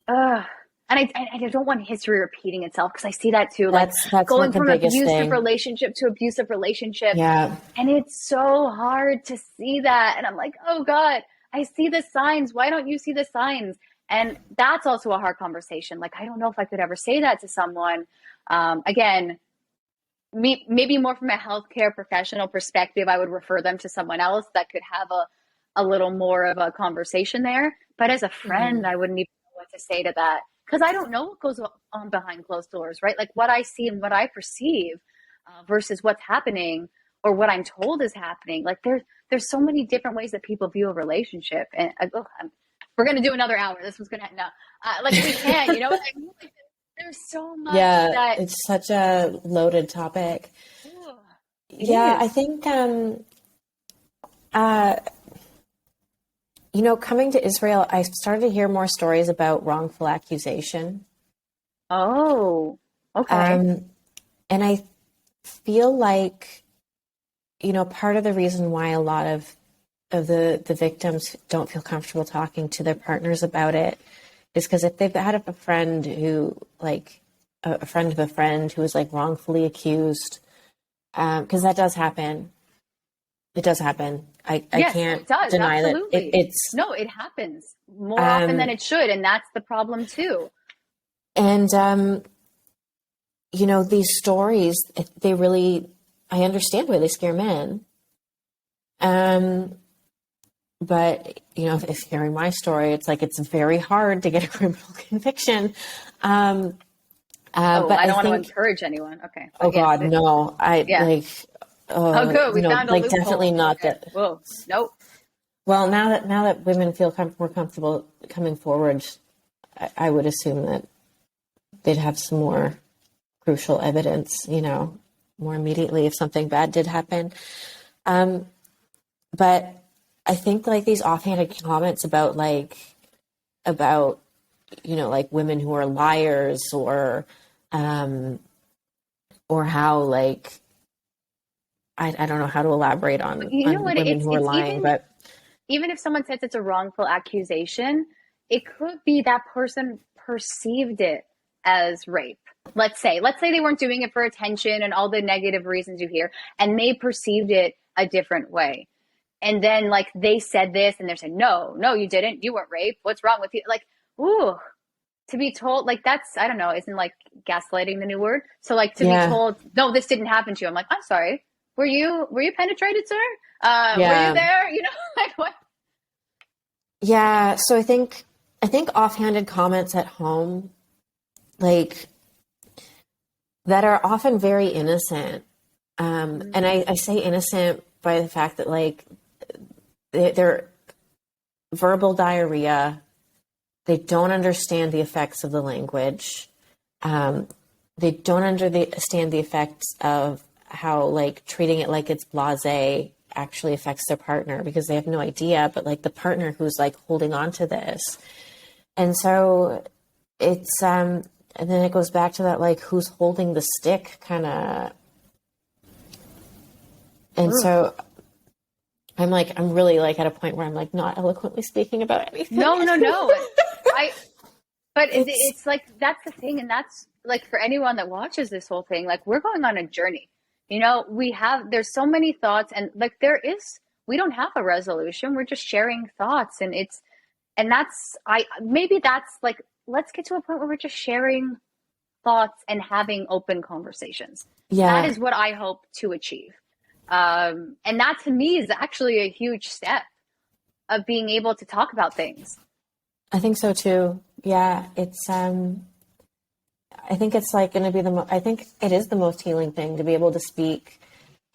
uh, and I don't want history repeating itself, because I see that too, like that's what going the from biggest abusive thing. relationship to abusive relationship. Yeah, And it's so hard to see that. And I'm like, oh God, I see the signs. Why don't you see the signs? And that's also a hard conversation. Like, I don't know if I could ever say that to someone. Again, maybe more from a healthcare professional perspective, I would refer them to someone else that could have a little more of a conversation there. But as a friend, hmm I wouldn't even know what to say to that, because I don't know what goes on behind closed doors, right? Like what I see and what I perceive, versus what's happening or what I'm told is happening. Like there's so many different ways that people view a relationship, and we're gonna do another hour. This was gonna no, like we can, you know what I mean? Like, there's so much yeah. that. It's such a loaded topic. Ugh, it Yeah, I is. think uh, coming to Israel, I started to hear more stories about wrongful accusation. Oh, okay. Um, and I feel like, part of the reason why a lot of the victims don't feel comfortable talking to their partners about it is because if they've had a friend who, like, a friend of a friend who was like wrongfully accused, because that does happen. It does happen. I Yes, can't it does. deny that Absolutely. it's, No, it happens more often than um, it should. And that's the problem too. and, these stories, they really, I understand why they scare men. Um, but, if hearing my story, it's like it's very hard to get a criminal conviction. Um, Oh, but I I don't want to think, encourage anyone. Okay. oh But yes, God, no, I yeah. like, Oh, good. We found a like definitely loophole. not Okay. that. Whoa. Nope. Well, now that women feel more comfortable coming forward, I would assume that they'd have some more crucial evidence, more immediately if something bad did happen. Um, but I think like these offhanded comments about like women who are liars um, or how like I don't know how to elaborate You know on what? women It's who are it's lying, but even if someone says it's a wrongful accusation, it could be that person perceived it as rape. Let's say they weren't doing it for attention and all the negative reasons you hear, and they perceived it a different way. And then like they said this and they're saying, no, you didn't. You weren't raped. What's wrong with you? Like, ooh, to be told, like, that's, I don't know, isn't like gaslighting the new word? So like to be told, no, this didn't happen to you. I'm like, I'm sorry. Were you penetrated, sir? Were you there? You know, like what? Yeah. So I think offhanded comments at home, like, that are often very innocent. And I say innocent by the fact that like they're verbal diarrhea. They don't understand the effects of the language. They don't understand the effects of how like treating it like it's blasé actually affects their partner, because they have no idea, but like the partner who's like holding on to this. And so it's, and then it goes back to that, like, who's holding the stick kind of. And so I'm really like at a point where I'm like not eloquently speaking about anything. No. But it's like, that's the thing. And that's like, for anyone that watches this whole thing, like, we're going on a journey, you know, there's so many thoughts, and like, we don't have a resolution. We're just sharing thoughts. And maybe that's like, let's get to a point where we're just sharing thoughts and having open conversations. Yeah. That is what I hope to achieve. And that to me is actually a huge step of being able to talk about things. I think so too. Yeah. It's, I think it's like going to be I think it is the most healing thing to be able to speak,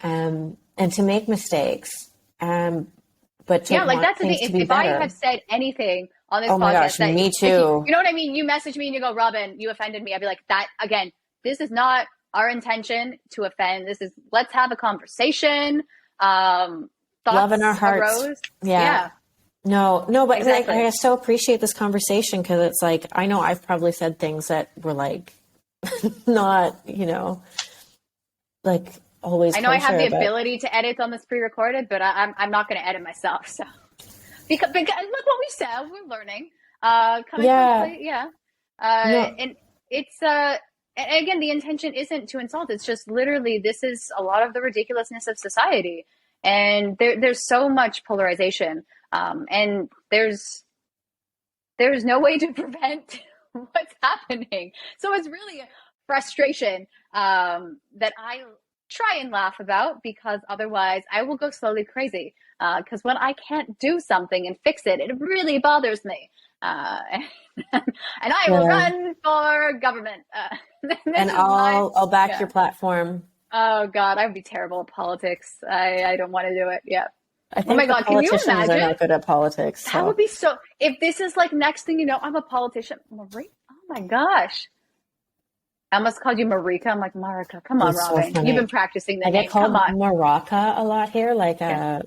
and to make mistakes. But to like that's the thing. If I have said anything on this podcast, my gosh, me too. You know what I mean? You message me and you go, Robyn, you offended me. I'd be like, that again, this is not our intention to offend. Let's have a conversation. Thoughts love in our hearts. Arose. Yeah. No, but exactly. I so appreciate this conversation, because it's like, I know I've probably said things that were like, not, you know, like always. I know I have the ability to edit on this pre-recorded, but I'm not going to edit myself. So because look what we said, we're learning. And it's and again, the intention isn't to insult. It's just literally, this is a lot of the ridiculousness of society, and there's so much polarization, and there's no way to prevent what's happening. So it's really a frustration that I try and laugh about, because otherwise I will go slowly crazy. Because when I can't do something and fix it, it really bothers me. And I will run for government. And I'll back your platform. Oh God, I would be terrible at politics. I don't want to do it. Yeah. I think my God, can you imagine? Are not good at politics. That would be so. If this is like, next thing you know, I'm a politician. Marie, oh my gosh. I almost called you Maarika. I'm like, Maarika, come on, Robyn. So you've been practicing the name. I get called Maarika a lot here. Like, well,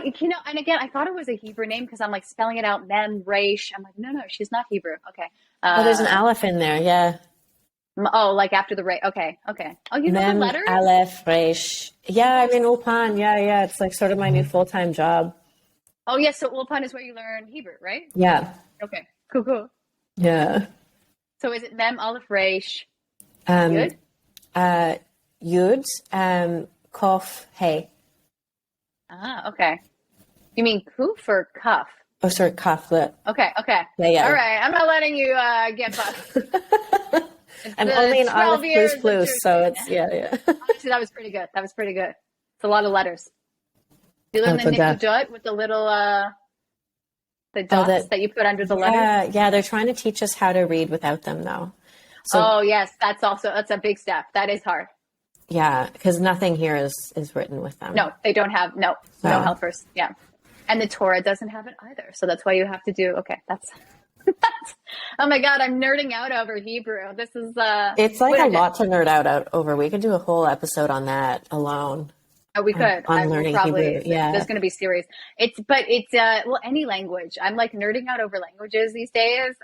you know, and again, I thought it was a Hebrew name, because I'm like spelling it out, Mem, Reish. I'm like, no, she's not Hebrew. Okay. There's an Aleph in there. Yeah. Oh, like after the Reish. Okay. Oh, you know the letters? Aleph, Reish. Yeah, I'm in Ulpan. Yeah. It's like sort of my new full-time job. Oh, yes. So Ulpan is where you learn Hebrew, right? Yeah. Okay. Cool. Yeah. So is it Mem, Aleph, Reish? Yud? Yud, Kof, Hey. Ah, okay. You mean Kuf or Kuf? Oh, sorry, Kaf. Okay. Yeah. All right. I'm not letting you get buffed. I'm only an Aleph plus, so it's, yeah. Actually, that was pretty good. It's a lot of letters. You learn the nickudot with the little the dots that you put under the letters? Yeah, they're trying to teach us how to read without them, though. So, yes, that's a big step. That is hard. Yeah, because nothing here is written with them. No, they don't have, no helpers. Yeah. And the Torah doesn't have it either. So that's why you have to do, that's oh my God, I'm nerding out over Hebrew. This is it's like a lot to nerd out over. We could do a whole episode on that alone. Oh, we could. On learning Hebrew. Yeah. There's going to be series. It's any language. I'm like nerding out over languages these days.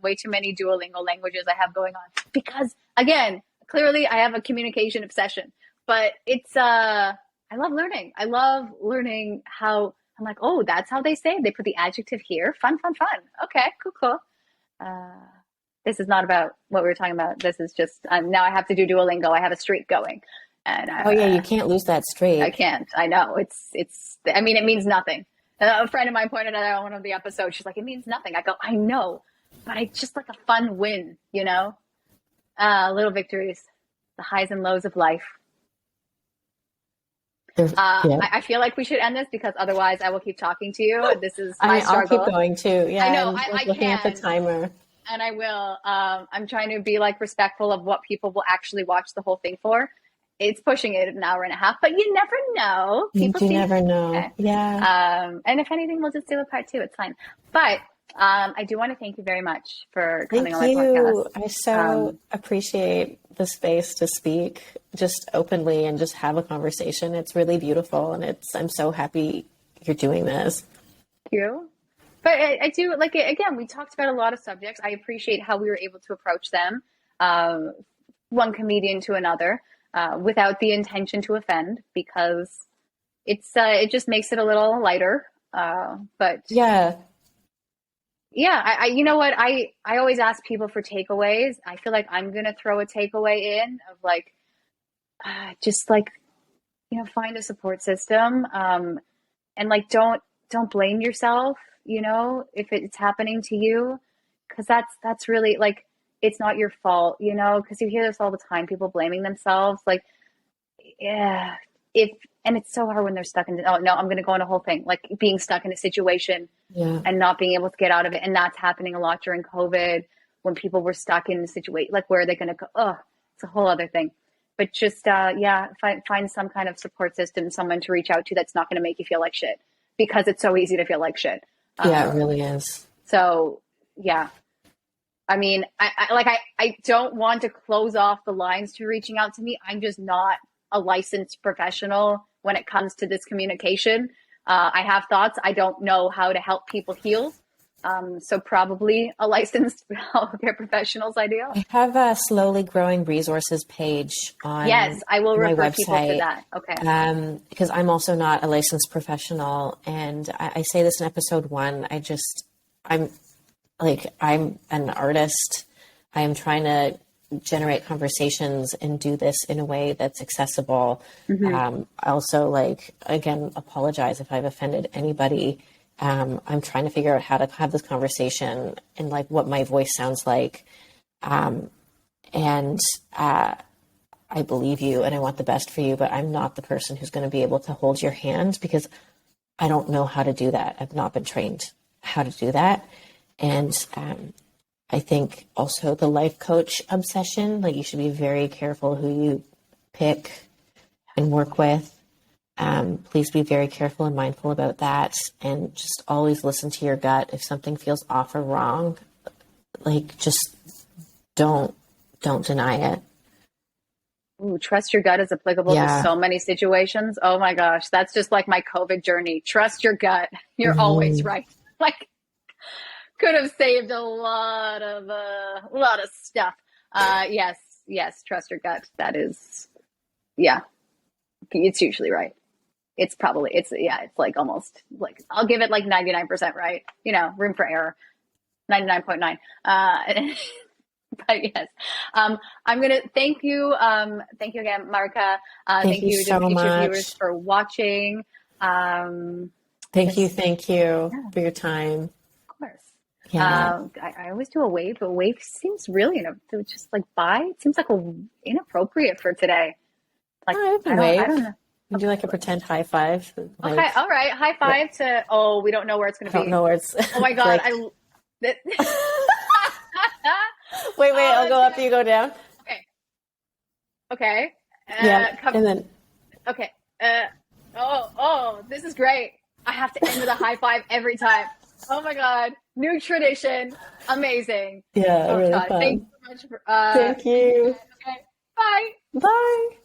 Way too many Duolingo languages I have going on, because again, clearly I have a communication obsession, but it's, I love learning. I love learning how, I'm like, oh, that's how they say it. They put the adjective here. Fun. Okay, cool. This is not about what we were talking about. This is just, now I have to do Duolingo. I have a streak going. And oh yeah, you can't lose that streak. I can't. I know. I mean, it means nothing. A friend of mine pointed out on one of the episodes. She's like, it means nothing. I go, I know, but I just like a fun win, you know? Little victories, the highs and lows of life. I feel like we should end this because otherwise I will keep talking to you. This is my struggle. I'll keep going too. Yeah, I know. I'm looking at the timer. And I will. I'm trying to be like respectful of what people will actually watch the whole thing for. It's pushing it an hour and a half, but you never know. You never know. Okay. Yeah. And if anything, we'll just do a part 2. It's fine. But I do want to thank you very much for coming on my podcast. I so appreciate the space to speak just openly and just have a conversation. It's really beautiful, and I'm so happy you're doing this. Thank you. But I do, like, again, we talked about a lot of subjects. I appreciate how we were able to approach them, one comedian to another, without the intention to offend, because it just makes it a little lighter. But yeah, I you know what? I always ask people for takeaways. I feel like I'm going to throw a takeaway in of like, just like, you know, find a support system, and like, don't blame yourself, you know, if it's happening to you, because that's really like, it's not your fault, you know, because you hear this all the time, people blaming themselves, like, yeah, and it's so hard when they're stuck in, oh no, I'm going to go on a whole thing, like being stuck in a situation and not being able to get out of it. And that's happening a lot during COVID when people were stuck in a situation, like, where are they going to go? Oh, it's a whole other thing. But just, find some kind of support system, someone to reach out to that's not going to make you feel like shit, because it's so easy to feel like shit. Yeah, it really is. So, yeah. I mean, I don't want to close off the lines to reaching out to me. I'm just not a licensed professional when it comes to this communication. I have thoughts. I don't know how to help people heal. So probably a licensed healthcare professional's ideal. I have a slowly growing resources page on Yes, I will refer website, people to that. Okay. Because I'm also not a licensed professional. And I say this in episode 1, I'm an artist. I am trying to generate conversations and do this in a way that's accessible. Mm-hmm. I also, like, again, apologize if I've offended anybody. I'm trying to figure out how to have this conversation and like what my voice sounds like. And I believe you and I want the best for you, but I'm not the person who's going to be able to hold your hand because I don't know how to do that. I've not been trained how to do that. And I think also the life coach obsession, like, you should be very careful who you pick and work with. Please be very careful and mindful about that, and just always listen to your gut. If something feels off or wrong, like, just don't deny it. Ooh, trust your gut is applicable to so many situations. Oh my gosh, that's just like my COVID journey. Trust your gut. You're always right. Like, could have saved a lot of stuff. Yes, trust your gut. That is, it's usually right. It's like almost like, I'll give it like 99% right. You know, room for error, 99.9. But yes, I'm going to thank you. Thank you again, Maarika. Thank you so to much. Future viewers for watching. Thank you for your time. Of course. Yeah. I always do a wave, but wave seems really, just like bye. It seems like inappropriate for today. Like, I don't know. We do like a pretend high five. Like, okay, all right. High five to, we don't know where it's going to be. I don't know where it's. Oh my God. Like, wait, I'll go up, you go down. Okay. And then. Okay. This is great. I have to end with a high five every time. Oh my God. New tradition. Amazing. Yeah, really God. fun. Thank you so much. Thank you. Okay. Bye. Bye.